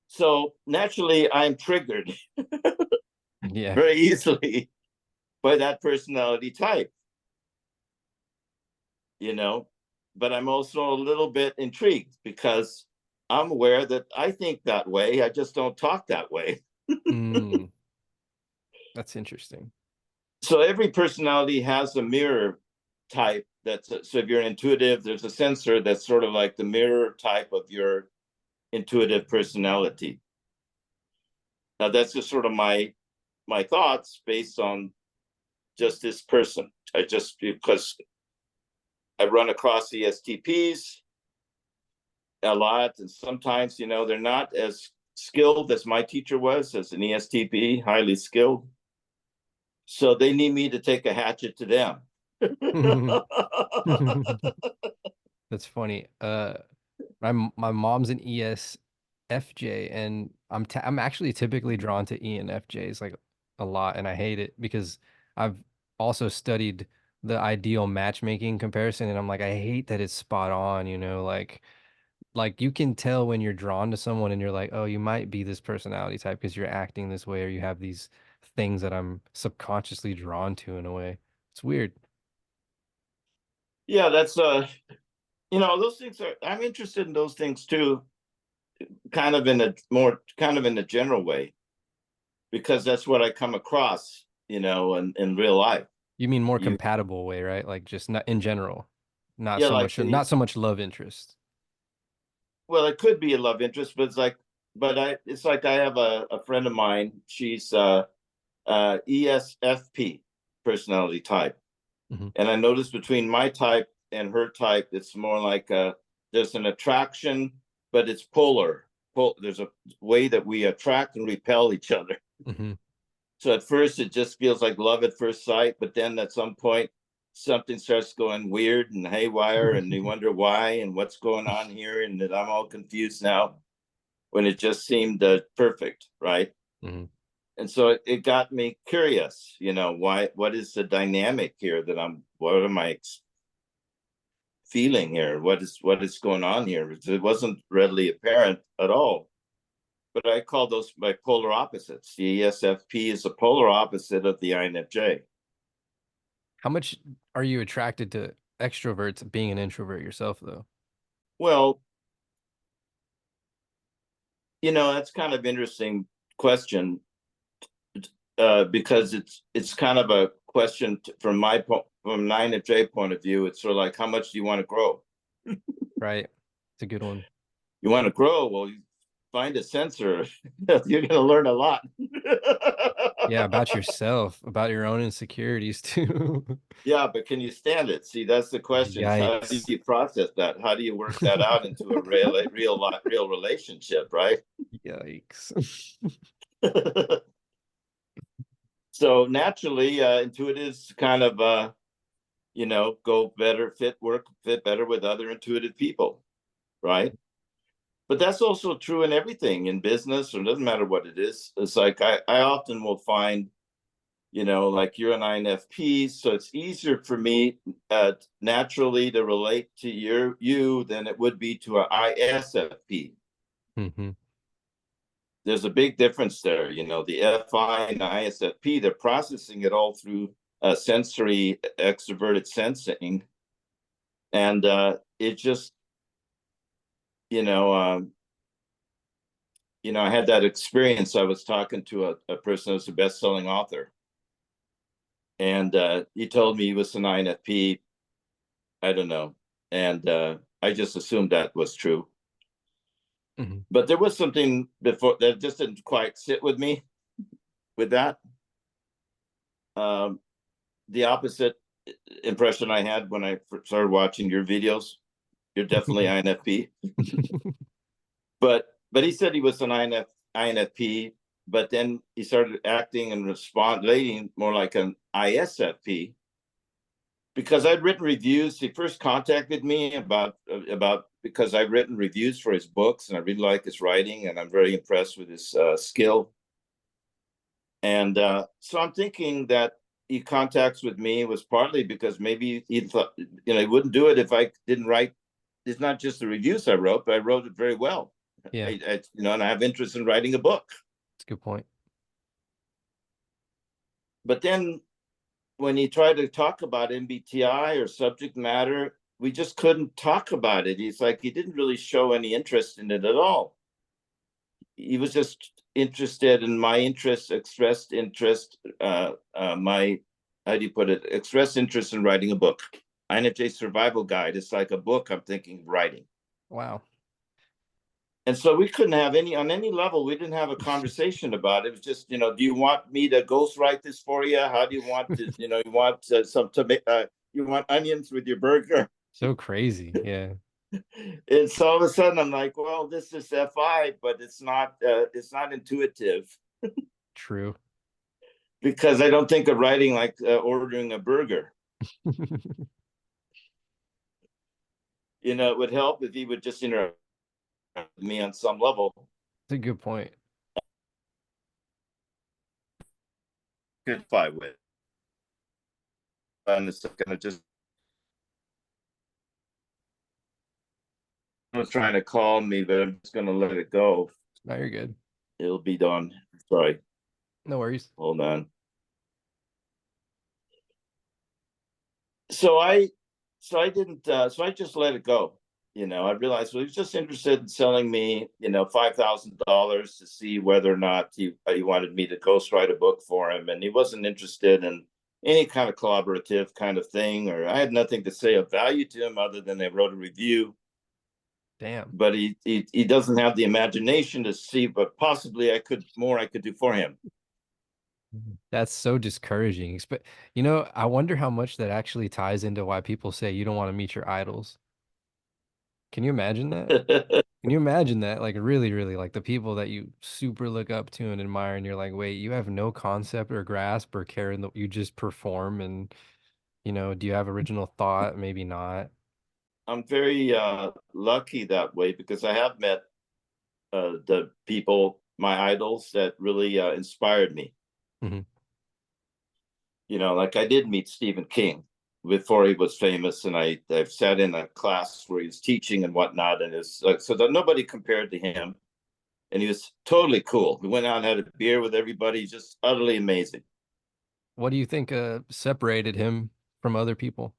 So naturally, I'm triggered Yeah. very easily by that personality type, you know. But I'm also a little bit intrigued because I'm aware that I think that way. I just don't talk that way. Mm, that's interesting. So every personality has a mirror type. So if you're an intuitive, there's a sensor that's sort of like the mirror type of your intuitive personality. Now that's just sort of my thoughts based on just this person. I just because I run across ESTPs a lot, and sometimes they're not as skilled as my teacher was as an ESTP, highly skilled. So they need me to take a hatchet to them. That's funny. My mom's an ESFJ, and I'm actually typically drawn to ENFJs like a lot, and I hate it because I've also studied the ideal matchmaking comparison, and I'm like, I hate that it's spot on, like you can tell when you're drawn to someone and you're like, oh, you might be this personality type because you're acting this way or you have these things that I'm subconsciously drawn to in a way. It's weird. Yeah, that's those things are I'm interested in those things too, kind of in a general way, because that's what I come across, in real life. You mean more You compatible way, right? Like just not in general, Yeah, like not so much love interest. well, it could be a love interest, but it's like I have a friend of mine. She's ESFP personality type, Hmm. and I noticed between my type and her type, it's more like there's an attraction, but it's polar. There's a way that we attract and repel each other. Hmm. So at first, it just feels like love at first sight, but then at some point, something starts going weird and haywire, and you wonder why and what's going on here, and that I'm all confused now when it just seemed perfect, right? Hmm. And so it got me curious, why? What is the dynamic here that What am I feeling here? What is going on here? It wasn't readily apparent at all. But I call those my polar opposites. The ESFP is a polar opposite of the INFJ. How much are you attracted to extroverts being an introvert yourself, though? Well, that's kind of interesting question, because it's kind of a question from from INFJ point of view. It's sort of like, how much do you want to grow? Right? It's a good one. You want to grow? Well, you find a sensor. You're going to learn a lot. Yeah, about yourself, about your own insecurities too. Yeah, but can you stand it? See, that's the question. How do Yikes. you process that? How do you work that out into a real relationship, right? Yikes. So naturally, intuitives kind of go better, fit better with other intuitive people, right? But that's also true in everything, in business, or it doesn't matter what it is. It's like I often will find, like you're an INFP, so it's easier for me naturally to relate to you than it would be to an ISFP. Hmm. There's a big difference there. The FI and the ISFP, they're processing it all through sensory extroverted sensing, and it just, you know, I had that experience. I was talking to a person who's a best-selling author, and he told me he was an INFP. I don't know, and I just assumed that was true. Mhm. But there was something before that just didn't quite sit with me with that. Um, the opposite impression I had when I started watching your videos. You're definitely INFP, but he said he was an INFP, but then he started acting and responding more like an ISFP, because I'd written reviews. He first contacted me about because I've written reviews for his books, and I really like his writing, and I'm very impressed with his skill. And so I'm thinking that he contacts with me was partly because maybe he thought, he wouldn't do it if I didn't write. It's not just the reviews I wrote, but I wrote it very well. Yeah, And I have interest in writing a book. that's a good point. But then when he tried to talk about MBTI or subject matter, we just couldn't talk about it. He's like, he didn't really show any interest in it at all. He was just interested in my interest, expressed interest, my, how do you put it, expressed interest in writing a book. INFJ Survival Guide. It's like a book I'm thinking of writing. Wow. And so we couldn't have on any level, we didn't have a conversation about it. It was just, do you want me to ghostwrite this for you? How do you want to, you want you want onions with your burger? So crazy. Yeah, And so all of a sudden I'm like, well, this is FI, but it's not intuitive, true. because I don't think of writing like ordering a burger. It would help if he would just interact with me on some level. That's a good point. Good fight with. And it's kind of just was trying to call me, but I'm just gonna let it go. No, you're good. It'll be done. Sorry. No worries. Hold on. So I just let it go. I realized, well, he was just interested in selling me, $5,000 to see whether or not he wanted me to ghostwrite a book for him, and he wasn't interested in any kind of collaborative kind of thing, or I had nothing to say of value to him other than I wrote a review. Damn. But he doesn't have the imagination to see what possibly I could do for him. That's so discouraging. I wonder how much that actually ties into why people say you don't want to meet your idols. Can you imagine that? Can you imagine that? Like really, really, like the people that you super look up to and admire, and you're like, wait, you have no concept or grasp or care in you just perform and do you have original thought? Maybe not. I'm very lucky that way, because I have met the people, my idols, that really inspired me. Hmm. Like I did meet Stephen King before he was famous, and I've sat in a class where he was teaching and whatnot, and it's like, so that nobody compared to him, and he was totally cool. We went out and had a beer with everybody, just utterly amazing. What do you think separated him from other people?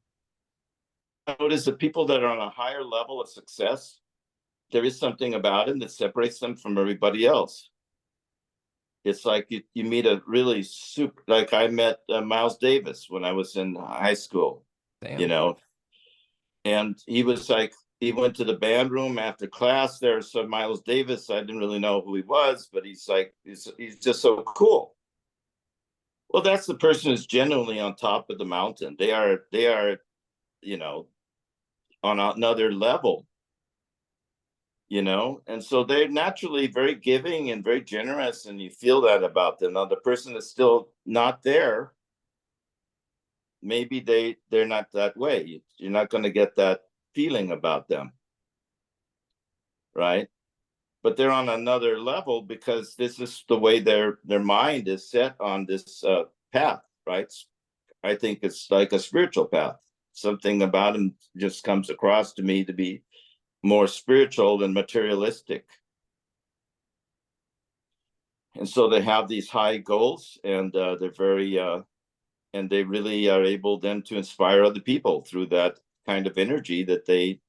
I noticed that people that are on a higher level of success, there is something about him that separates them from everybody else. It's like you meet a really super, like I met Miles Davis when I was in high school, you Damn. know, and he was like, he went to the band room after class there. So Miles Davis, I didn't really know who he was, but he's like, he's just so cool. Well, that's the person who's genuinely on top of the mountain. They are, you know, on another level, and so they're naturally very giving and very generous, and you feel that about them. Now the person is still not there, maybe they're not that way. You're not going to get that feeling about them, right? But they're on another level because this is the way their mind is set on this path, right? I think it's like a spiritual path. Something about them just comes across to me to be more spiritual than materialistic. And so they have these high goals, and they're very and they really are able then to inspire other people through that kind of energy that they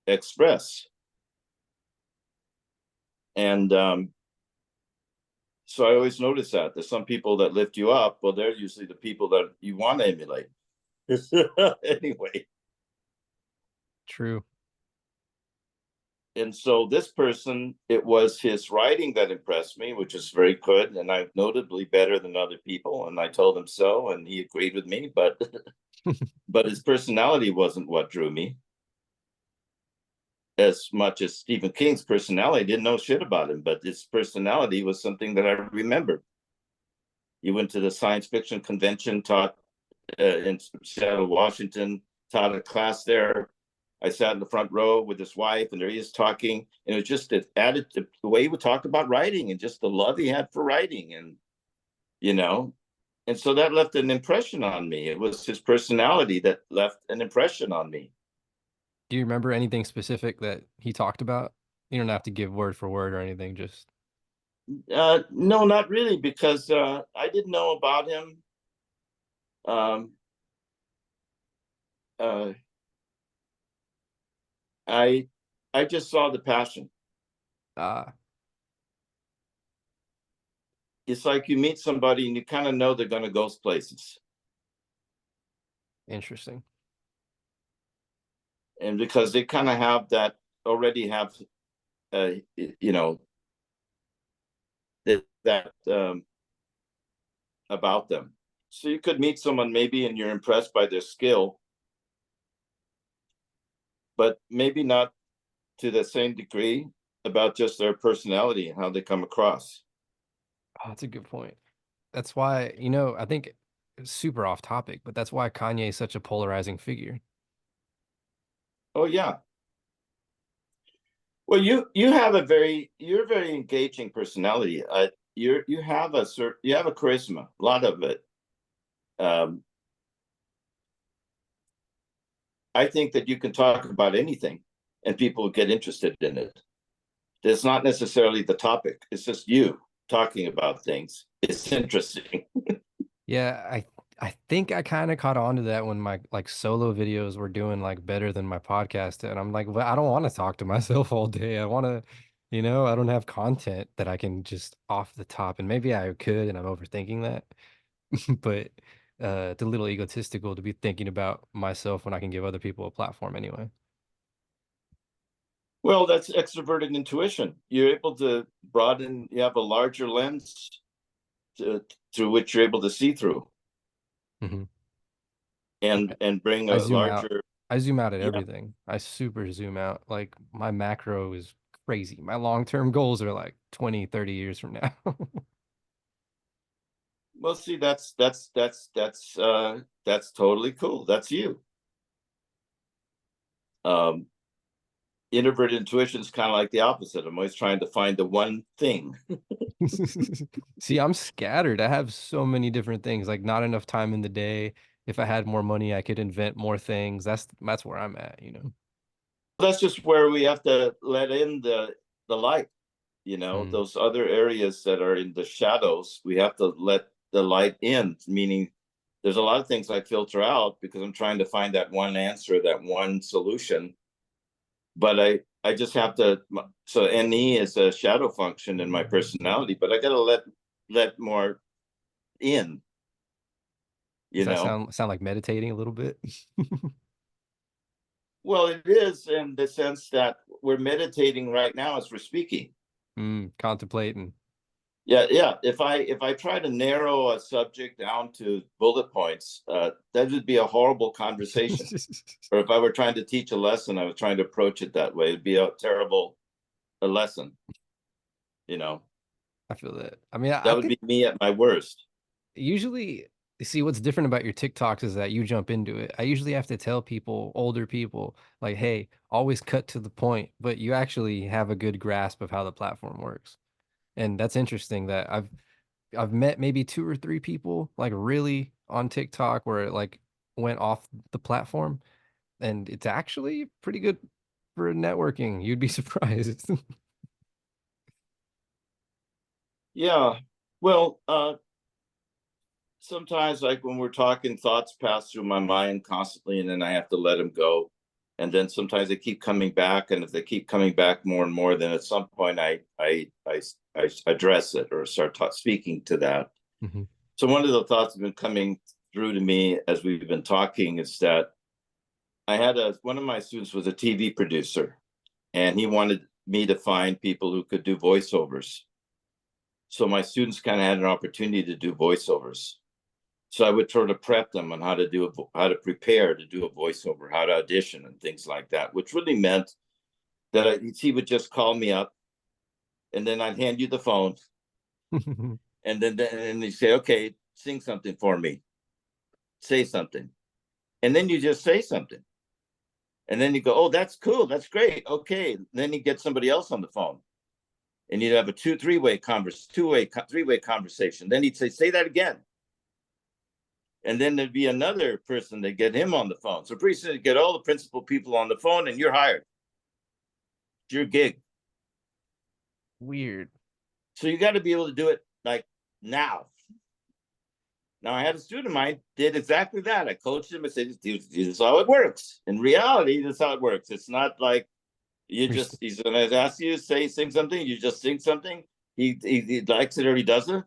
express. And so I always notice that there's some people that lift you up. Well, they're usually the people that you want to emulate. Anyway. True. And so this person, it was his writing that impressed me, which is very good, and I'm notably better than other people. And I told him so, and he agreed with me. But but his personality wasn't what drew me as much as Stephen King's personality. I didn't know shit about him, but his personality was something that I remembered. He went to the science fiction convention, taught in Seattle, Washington, taught a class there. I sat in the front row with his wife, and there he is talking, and it was just added to the way he would talk about writing and just the love he had for writing, and you know, and so that left an impression on me. It was his personality that left an impression on me. Do you remember anything specific that he talked about? You don't have to give word for word or anything, just No, not really, because I didn't know about him. Um, uh, I I just saw the passion. ah, It's like you meet somebody and you kind of know they're going to go places, interesting. and because they kind of have that already have, you know, that about them. So you could meet someone maybe and you're impressed by their skill, but maybe not to the same degree about just their personality and how they come across. Oh, that's a good point. That's why, I think it's super off topic, but that's why Kanye is such a polarizing figure. Oh yeah. Well, you're a very engaging personality. You have you have a charisma, a lot of it. Um, I think that you can talk about anything, and people will get interested in it. It's not necessarily the topic; it's just you talking about things. It's interesting. Yeah, I think I kind of caught on to that when my like solo videos were doing like better than my podcast. And I'm like, well, I don't want to talk to myself all day. I want to, I don't have content that I can just off the top. And maybe I could, and I'm overthinking that. But it's a little egotistical to be thinking about myself when I can give other people a platform anyway. Well, that's extroverted intuition. You're able to broaden. You have a larger lens to, through which you're able to see through, Hmm. and bring I a zoom out. larger. I zoom out at Yeah. everything. I super zoom out. Like my macro is crazy. My long-term goals are like 20, 30 years from now. Well, see, that's totally cool. That's you. Um, Introverted intuition is kind of like the opposite. I'm always trying to find the one thing. See, I'm scattered. I have so many different things, like not enough time in the day. If I had more money, I could invent more things. That's where I'm at. That's just where we have to let in the light. Mm. Those other areas that are in the shadows, we have to let the light in. Meaning, there's a lot of things I filter out because I'm trying to find that one answer, that one solution. But I just have to. So NE is a shadow function in my personality, but I got to let more in. Does You that know. sound like meditating a little bit? Well, it is in the sense that we're meditating right now as we're speaking. Contemplating. Yeah, yeah. If I try to narrow a subject down to bullet points, that would be a horrible conversation. Or if I were trying to teach a lesson, I was trying to approach it that way. It'd be a terrible a lesson. You know, I feel that. I mean, I that would think be me at my worst. usually, see what's different about your TikToks is that you jump into it. I usually have to tell people, older people, like, hey, always cut to the point, but you actually have a good grasp of how the platform works. And that's interesting that I've met maybe two or three people like really on TikTok where it like went off the platform, and it's actually pretty good for networking. You'd be surprised. Yeah. Well, sometimes, like when we're talking, thoughts pass through my mind constantly, and then I have to let them go. And then sometimes they keep coming back, and if they keep coming back more and more, then at some point I address it or start speaking to that. Hmm. So one of the thoughts that have been coming through to me as we've been talking is that I had one of my students was a TV producer, and he wanted me to find people who could do voiceovers. So my students kind of had an opportunity to do voiceovers. So I would sort of prep them on how to prepare to do a voiceover, how to audition, and things like that, which really meant that he would just call me up, and then I'd hand you the phone, and then he'd say, "Okay, sing something for me, say something," and then you just say something, and then you go, "Oh, that's cool, that's great, okay." And then you get somebody else on the phone, and you'd have a three-way conversation. Then he'd say that again. And then there'd be another person to get him on the phone. So pretty soon you get all the principal people on the phone and you're hired. It's your gig. Weird. So you got to be able to do it like now. Now I had a student of mine did exactly that. I coached him and said, "This is how it works. In reality, this is how it works. It's not like he's gonna ask you to sing something, you just sing something. He likes it or he doesn't.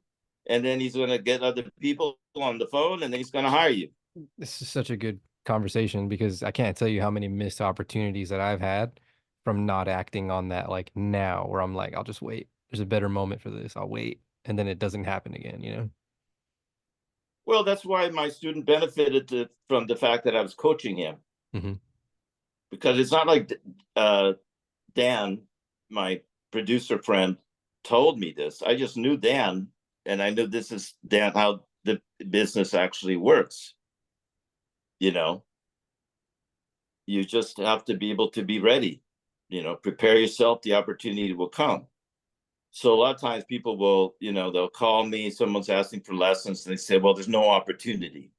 And then he's gonna get other people on the phone and then he's gonna hire you." This is such a good conversation because I can't tell you how many missed opportunities that I've had from not acting on that like now, where I'm like, I'll just wait. There's a better moment for this. I'll wait. And then it doesn't happen again, you know? Well, that's why my student benefited from the fact that I was coaching him, Hmm. because it's not like Dan, my producer friend, told me this. I just knew Dan, and I knew this is Dan how the business actually works. You know, you just have to be able to be ready. Prepare yourself. The opportunity will come. So a lot of times people will, they'll call me. Someone's asking for lessons, and they say, "Well, there's no opportunity."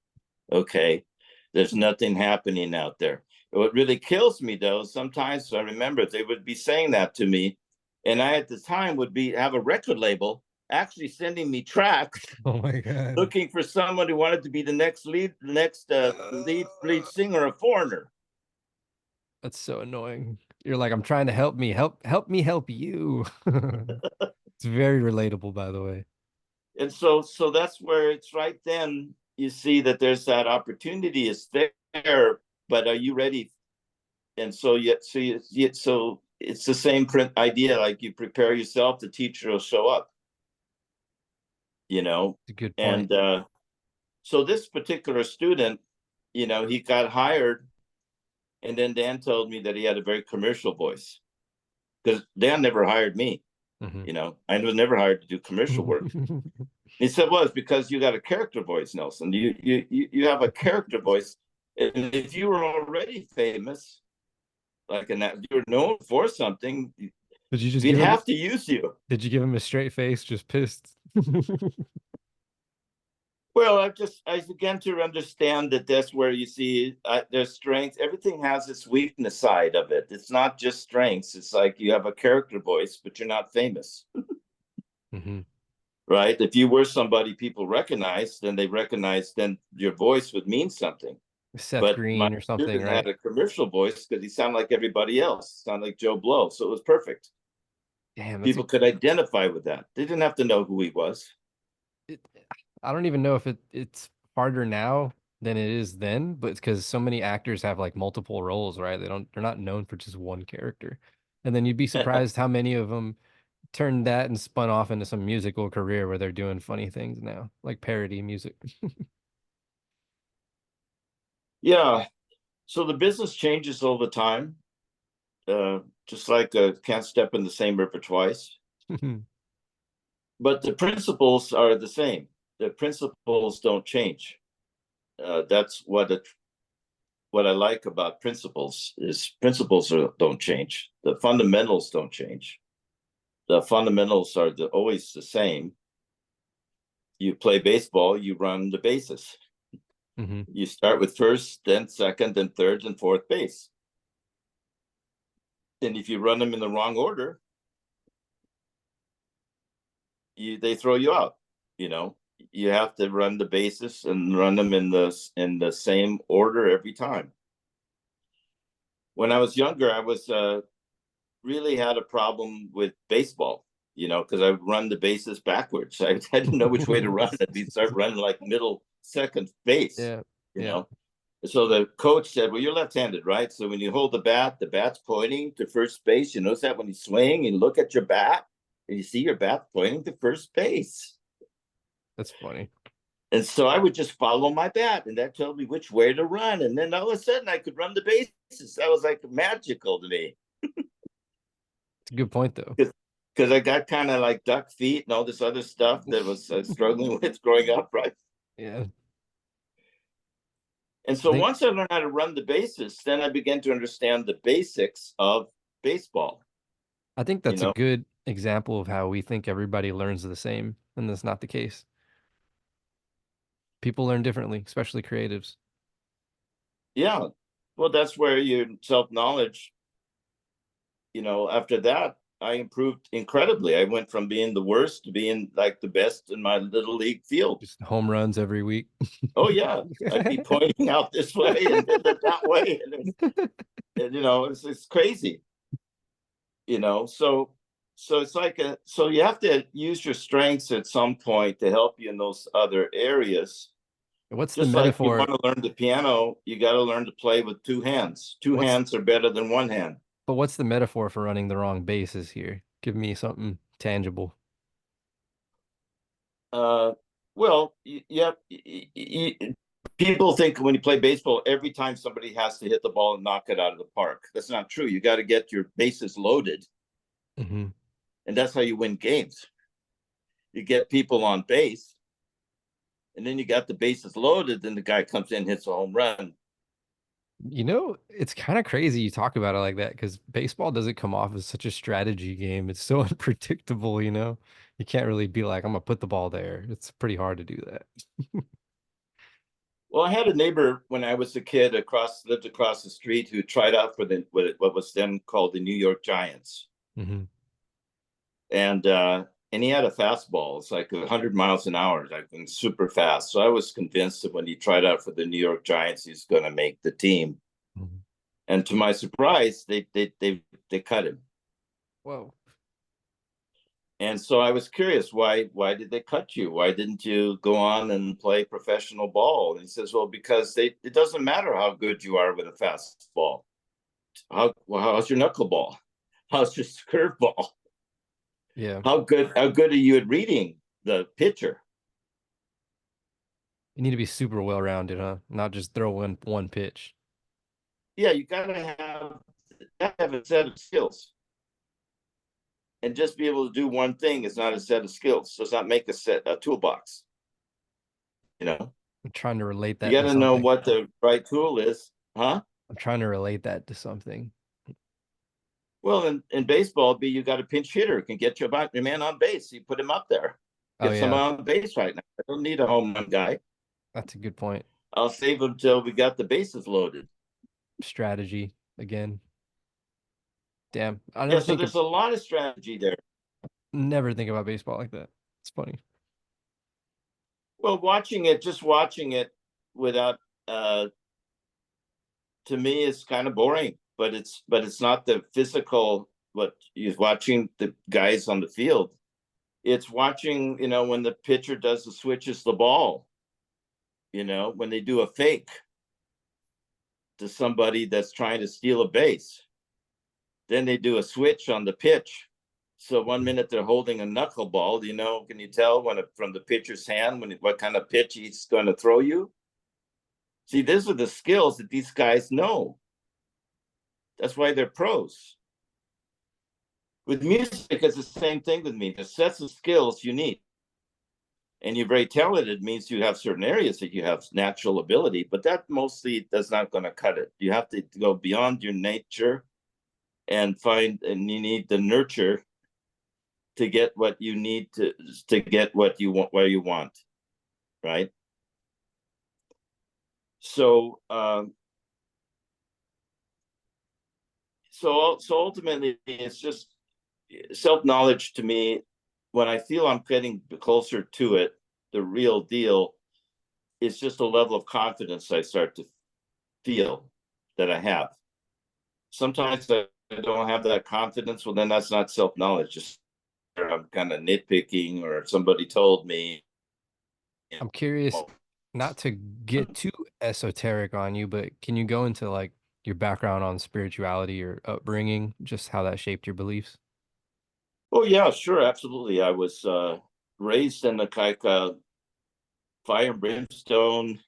Okay, there's nothing happening out there. What really kills me though, sometimes I remember they would be saying that to me, and I at the time would have a record label actually sending me tracks Oh my God. looking for someone who wanted to be the next lead singer of Foreigner. That's so annoying. You're like, I'm trying to help me help you. It's very relatable, by the way. And so that's where it's right then you see that there's that opportunity is there, but are you ready? And so so it's the same idea, like you prepare yourself, the teacher will show up, you know. It's a good point. And so this particular student, he got hired, and then Dan told me that he had a very commercial voice, because Dan never hired me. Hmm. I was never hired to do commercial work. He said, "Well, it's because you got a character voice, Nelson. You have a character voice, and if you were already famous, like in that you're known for something, Did you just we'd give him have to use you." did you give him a straight face, just pissed? Well, I began to understand that that's where you see there's strength. Everything has its weakness side of it. It's not just strengths. It's like you have a character voice, but you're not famous, Hmm. right? If you were somebody people recognize, then your voice would mean something. Seth But my Green or something, student had right? a commercial voice because he sounded like everybody else, sounded like Joe Blow. So it was perfect. Damn, People could identify with that. They didn't have to know who he was. it, I don't even know if it's harder now than it is then, but it's because so many actors have like multiple roles, right? They're not known for just one character. And then you'd be surprised how many of them turned that and spun off into some musical career where they're doing funny things now, like parody music. Yeah. So the business changes all the time. Just like can't step in the same river twice. But the principles are the same. The principles don't change. That's what I like about principles is don't change. The fundamentals don't change. The fundamentals are always the same. You play baseball, you run the bases. Hmm. You start with first, then second, then third, and fourth base. And if you run them in the wrong order, they throw you out. you have to run the bases and run them in the same order every time. When I was younger, I was really had a problem with baseball, because I would run the bases backwards. I didn't know which way to run. I'd start running like middle second base, Yeah. you Yeah. know. So the coach said, "Well, you're left-handed, right? So when you hold the bat's pointing to first base. You notice that when you swing, you look at your bat, and you see your bat pointing to first base." That's funny. And so I would just follow my bat, and that told me which way to run. And then all of a sudden, I could run the bases. That was like magical to me. It's a good point though. Because I got kind of like duck feet and all this other stuff that was struggling with growing up, right? Yeah. And I so think once I learned how to run the bases, then I began to understand the basics of baseball. I think You that's a know, good example of how we think everybody learns the same, and that's not the case. People learn differently, especially creatives. yeah. Well, that's where your self knowledge. After that, I improved incredibly. I went from being the worst to being like the best in my little league field. Just home runs every week. Oh yeah, I'd be pointing out this way and that way, it's crazy. So it's like so you have to use your strengths at some point to help you in those other areas. What's the Just like you metaphor? want to learn the piano, you got to learn to play with two hands. Two What's hands are better than one hand. but what's the metaphor for running the wrong bases here? Give me something tangible. uh well, yeah, people think when you play baseball, every time somebody has to hit the ball and knock it out of the park. That's not true. You got to get your bases loaded, Hmm. and that's how you win games. You get people on base, and then you got the bases loaded, then the guy comes in, hits a home run. It's kind of crazy you talk about it like that because baseball doesn't come off as such a strategy game. It's so unpredictable. You can't really be like, I'm gonna put the ball there. It's pretty hard to do that. Well, I had a neighbor when I was a kid lived across the street who tried out for what was then called the New York Giants, Hmm. and he had a fastball. It's like 100 miles an hour, like super fast. So I was convinced that when he tried out for the New York Giants, he's going to make the team. Hmm. And to my surprise, they cut him. Whoa. And so I was curious, why did they cut you? Why didn't you go on and play professional ball? And he says, well, because it doesn't matter how good you are with a fastball. How's your knuckleball? How's your curveball? Yeah. How good are you at reading the pitcher? You need to be super well-rounded, huh? Not just throw in one pitch. Yeah, you gotta have a set of skills. And just be able to do one thing is not a set of skills. Does not make a toolbox. You know, I'm trying to relate you that got to to know something. what the right tool is, huh? I'm trying to relate that to something. Well, in baseball, you got a pinch hitter who can get your man on base. You put him up there, Oh get yeah, someone on base right now. I don't need a home run guy. that's a good point. I'll save him till we got the bases loaded. Strategy again. Damn, Yeah, so there's a lot of strategy there. never think about baseball like that. It's funny. Well, just watching it without, uh, to me, is kind of boring. But it's not the physical. What you're watching the guys on the field. It's watching, when the pitcher does the switches the ball. When they do a fake to somebody that's trying to steal a base. Then they do a switch on the pitch. So 1 minute they're holding a knuckleball. Can you tell from the pitcher's hand what kind of pitch he's going to throw you? See, these are the skills that these guys know. That's why they're pros. With music, it's the same thing with me. The sets of skills you need. And you're very talented means you have certain areas that you have natural ability, but that mostly does not going to cut it. You have to go beyond your nature and you need the nurture to get what you need to get what you want where you want, right? So ultimately it's just self-knowledge to me. When I feel I'm getting closer to it, the real deal. It's just a level of confidence I start to feel that I have. Sometimes I don't have that confidence. Well, then that's not self-knowledge. Just I'm kind of nitpicking, or somebody told me. I'm curious, not to get too esoteric on you, but can you go into like your background on spirituality or upbringing, just how that shaped your beliefs? Oh yeah, sure, absolutely. I was raised in the kind of fire and brimstone,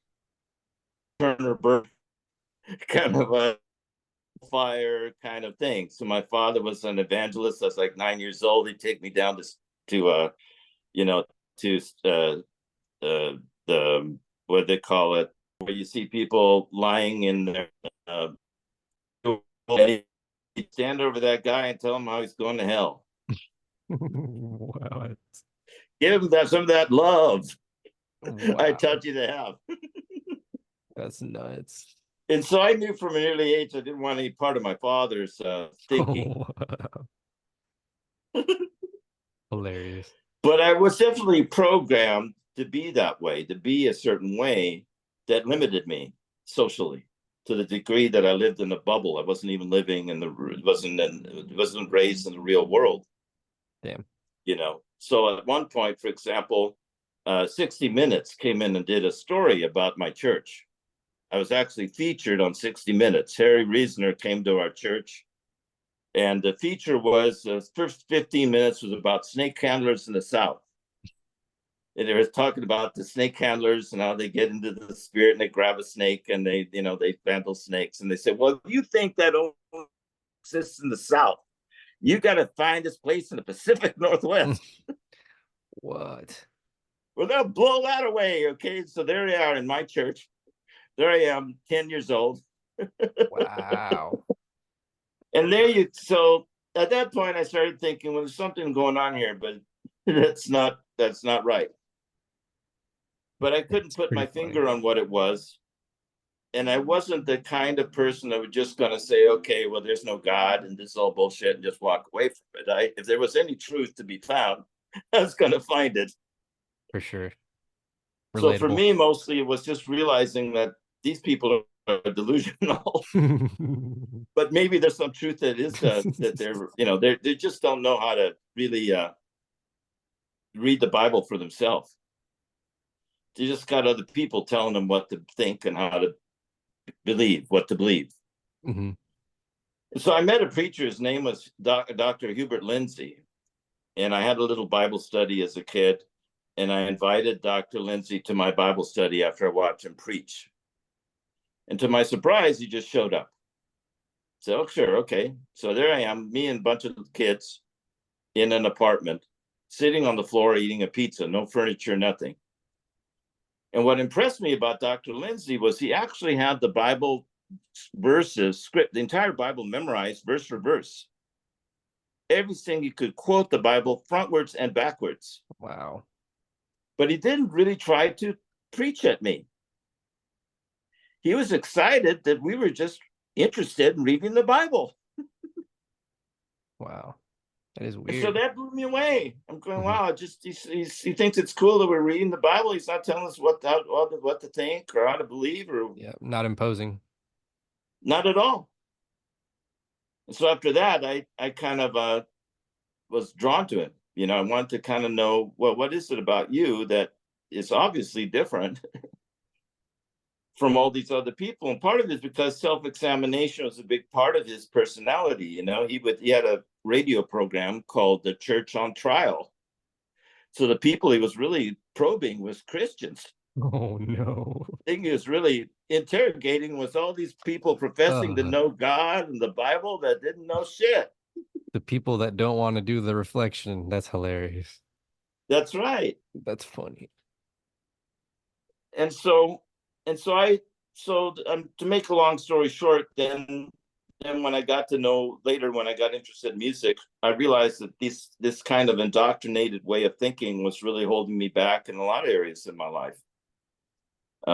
Turner Burke kind of a fire kind of thing. So my father was an evangelist. I was like 9 years old. He'd take me down to you know, to the what they call it, where you see people lying in their and he'd stand over that guy and tell him how he's going to hell. Wow. Give him that some of that love I Wow. taught you to have. That's nuts. And so I knew from an early age I didn't want any part of my father's thinking. Hilarious. But I was definitely programmed to be that way, to be a certain way that limited me socially, to the degree that I lived in a bubble. I wasn't even living in the wasn't raised in the real world. Damn. So at one point, for example, 60 Minutes came in and did a story about my church. I was actually featured on 60 Minutes. Harry Reasoner came to our church, and the feature was the first 15 minutes was about snake handlers in the South. And they were talking about the snake handlers and how they get into the spirit and they grab a snake and they handle snakes. And they said, well, if you think that only exists in the South, you got to find this place in the Pacific Northwest. What? Well, they'll blow that away. Okay. So there they are in my church. There I am, 10 years old. Wow. And so at that point, I started thinking, well, there's something going on here, but that's not right. But I couldn't It's put pretty my funny. finger on what it was. And I wasn't the kind of person that was just going to say, okay, well, there's no God and this is all bullshit and just walk away from it. If there was any truth to be found, I was going to find it. For sure. So for Relatable. me, mostly it was just realizing that these people are delusional, but maybe there's some truth that is that they just don't know how to really read the Bible for themselves. They just got other people telling them what to think and how to believe, what to believe. Hmm. So I met a preacher. His name was Dr. Hubert Lindsay, and I had a little Bible study as a kid. And I invited Dr. Lindsay to my Bible study after I watched him preach. And to my surprise, he just showed up. So, oh, sure, okay. So there I am, me and a bunch of kids in an apartment, sitting on the floor eating a pizza, no furniture, nothing. And what impressed me about Dr. Lindsay was he actually had the Bible verses, script, the entire Bible memorized verse for verse. Everything he could quote the Bible frontwards and backwards. Wow. But he didn't really try to preach at me. He was excited that we were just interested in reading the Bible. Wow. That is And so weird. that blew me away. I'm going, Hmm. wow, he thinks it's cool that we're reading the Bible. He's not telling us what to think or how to believe, or Yeah. Not imposing. not at all. And so after that, I kind of was drawn to him. I wanted to kind of know, well, what is it about you that is obviously different from all these other people? And part of it is because self-examination was a big part of his personality. He had a radio program called The Church on Trial. So the people he was really probing was Christians. Oh no. The thing he was really interrogating was all these people professing to Uh, know God and the Bible that didn't know shit. the people that don't want to do the reflection. That's hilarious. That's right. That's funny. And so and so I so to make a long story short, then when I got to know later, when I got interested in music, I realized that this kind of indoctrinated way of thinking was really holding me back in a lot of areas in my life,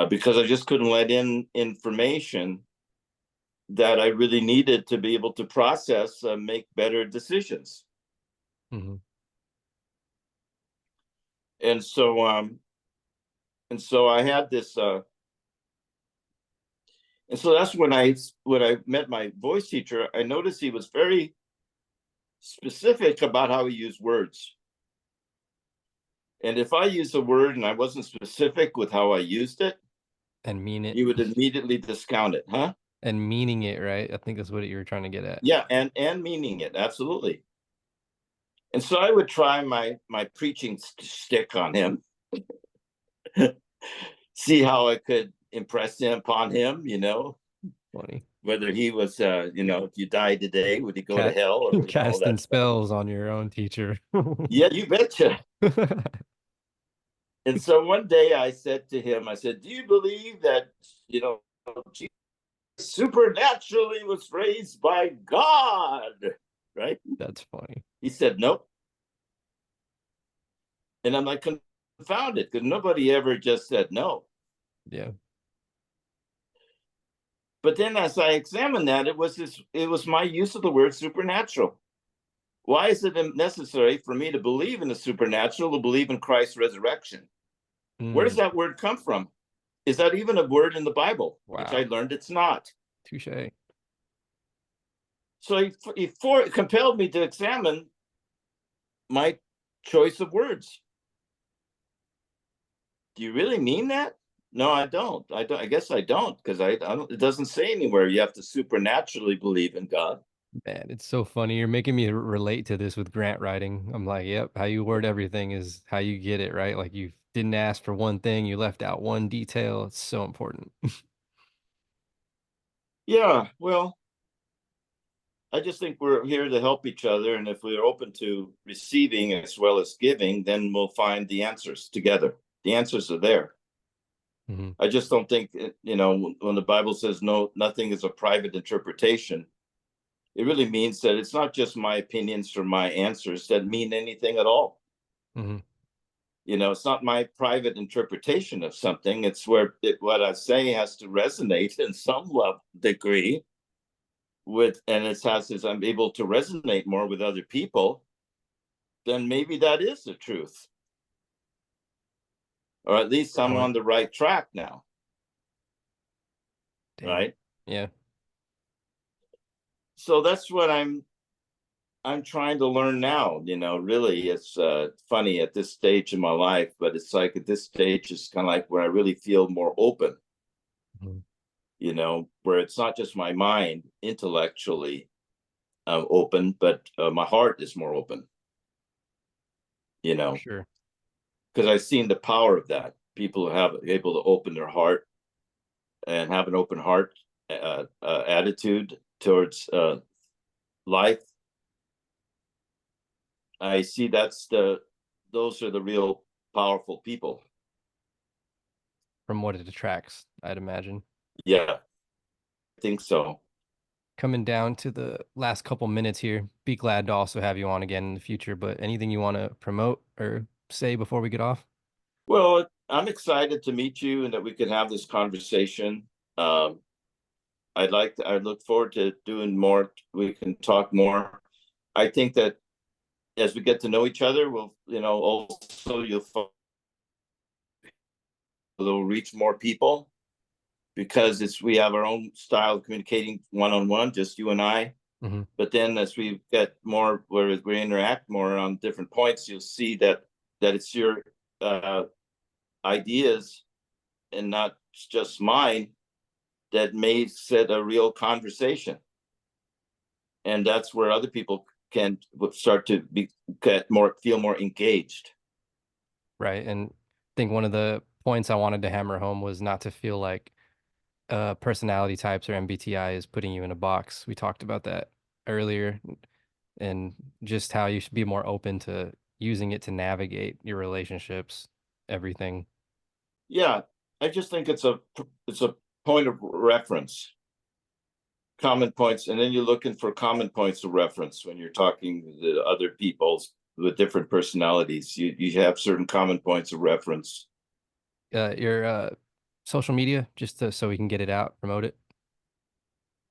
because I just couldn't let in information that I really needed to be able to process, make better decisions. Hmm. And so And so I had this, and so that's when I met my voice teacher. I noticed he was very specific about how he used words. And if I used a word and I wasn't specific with how I used it, And mean it. he would immediately discount it, huh? And meaning it, right? I think that's what you were trying to get at. Yeah, and meaning it, absolutely. And so I would try my preaching stick on him, see how I could impress him upon him, Funny. whether he was, if you died today, would he go to Cat hell, or casting that stuff. spells on your own teacher. Yeah, you betcha. And so one day I said to him, I said, "Do you believe that, Jesus supernaturally was raised by God?" Right? That's funny. He said, "Nope." And I'm like confounded because nobody ever just said no. Yeah. But then as I examined that, it was my use of the word supernatural. Why is it necessary for me to believe in the supernatural, to believe in Christ's resurrection? Where does that word come from? Is that even a word in the Bible? Wow. Which I learned it's not. Touche. So he compelled me to examine my choice of words. Do you really mean that? No, I don't. I guess I don't, because I don't. It doesn't say anywhere you have to supernaturally believe in God. Man, it's so funny. You're making me relate to this with grant writing. I'm like, yep, how you word everything is how you get it, right? Like you didn't ask for one thing, you left out one detail. It's so important. Yeah, well, I just think we're here to help each other. And if we're open to receiving as well as giving, then we'll find the answers together. The answers are there. Mhm. I just don't think, when the Bible says no, nothing is a private interpretation, it really means that it's not just my opinions or my answers that mean anything at all. Mhm. It's not my private interpretation of something. It's where what I say has to resonate in some degree with, and it has, as I'm able to resonate more with other people, then maybe that is the truth. Or at least Good I'm point. on the right track now. Damn. Right. Yeah. So that's what I'm trying to learn now. Really, it's funny at this stage in my life, but it's like at this stage, it's kind of like where I really feel more open, Mhm. where it's not just my mind intellectually open, but my heart is more open, For sure. because I've seen the power of that. People who have able to open their heart and have an open heart attitude towards life. I see those are the real powerful people. From what it attracts, I'd imagine. Yeah, I think so. Coming down to the last couple minutes here. Be glad to also have you on again in the future, but anything you want to promote or say before we get off? Well, I'm excited to meet you and that we can have this conversation. Um, I look forward to doing more. We can talk more. I think that as we get to know each other, also we'll reach more people, because we have our own style of communicating one-on-one, just you and I. Mm-hmm. But then as we get more where we interact more on different points, you'll see that it's your uh, ideas and not just mine that may set a real conversation. And that's where other people can start to feel more engaged. Right. And I think one of the points I wanted to hammer home was not to feel like personality types or MBTI is putting you in a box. We talked about that earlier, and just how you should be more open to using it to navigate your relationships, everything. Yeah, I just think it's a point of reference, common points, and then you're looking for common points of reference when you're talking to other people with different personalities. You have certain common points of reference. Your social media, just so we can get it out, promote it.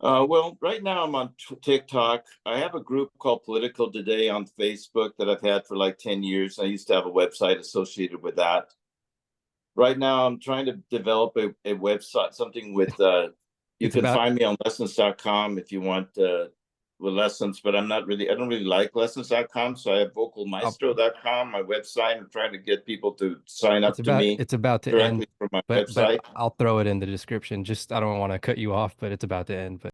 Well, right now I'm on TikTok. I have a group called Political Today on Facebook that I've had for like 10 years. I used to have a website associated with that. right now I'm trying to develop a website, something with you It's can about find me on lessons.com if you want with lessons, but I don't really like lessons.com. So I have I'll, vocalmaestro.com, my website. I'm trying to get people to sign up to me it's about to end, directly from my but website. I'll throw it in the description. Just I don't want to cut you off, but it's about to end. But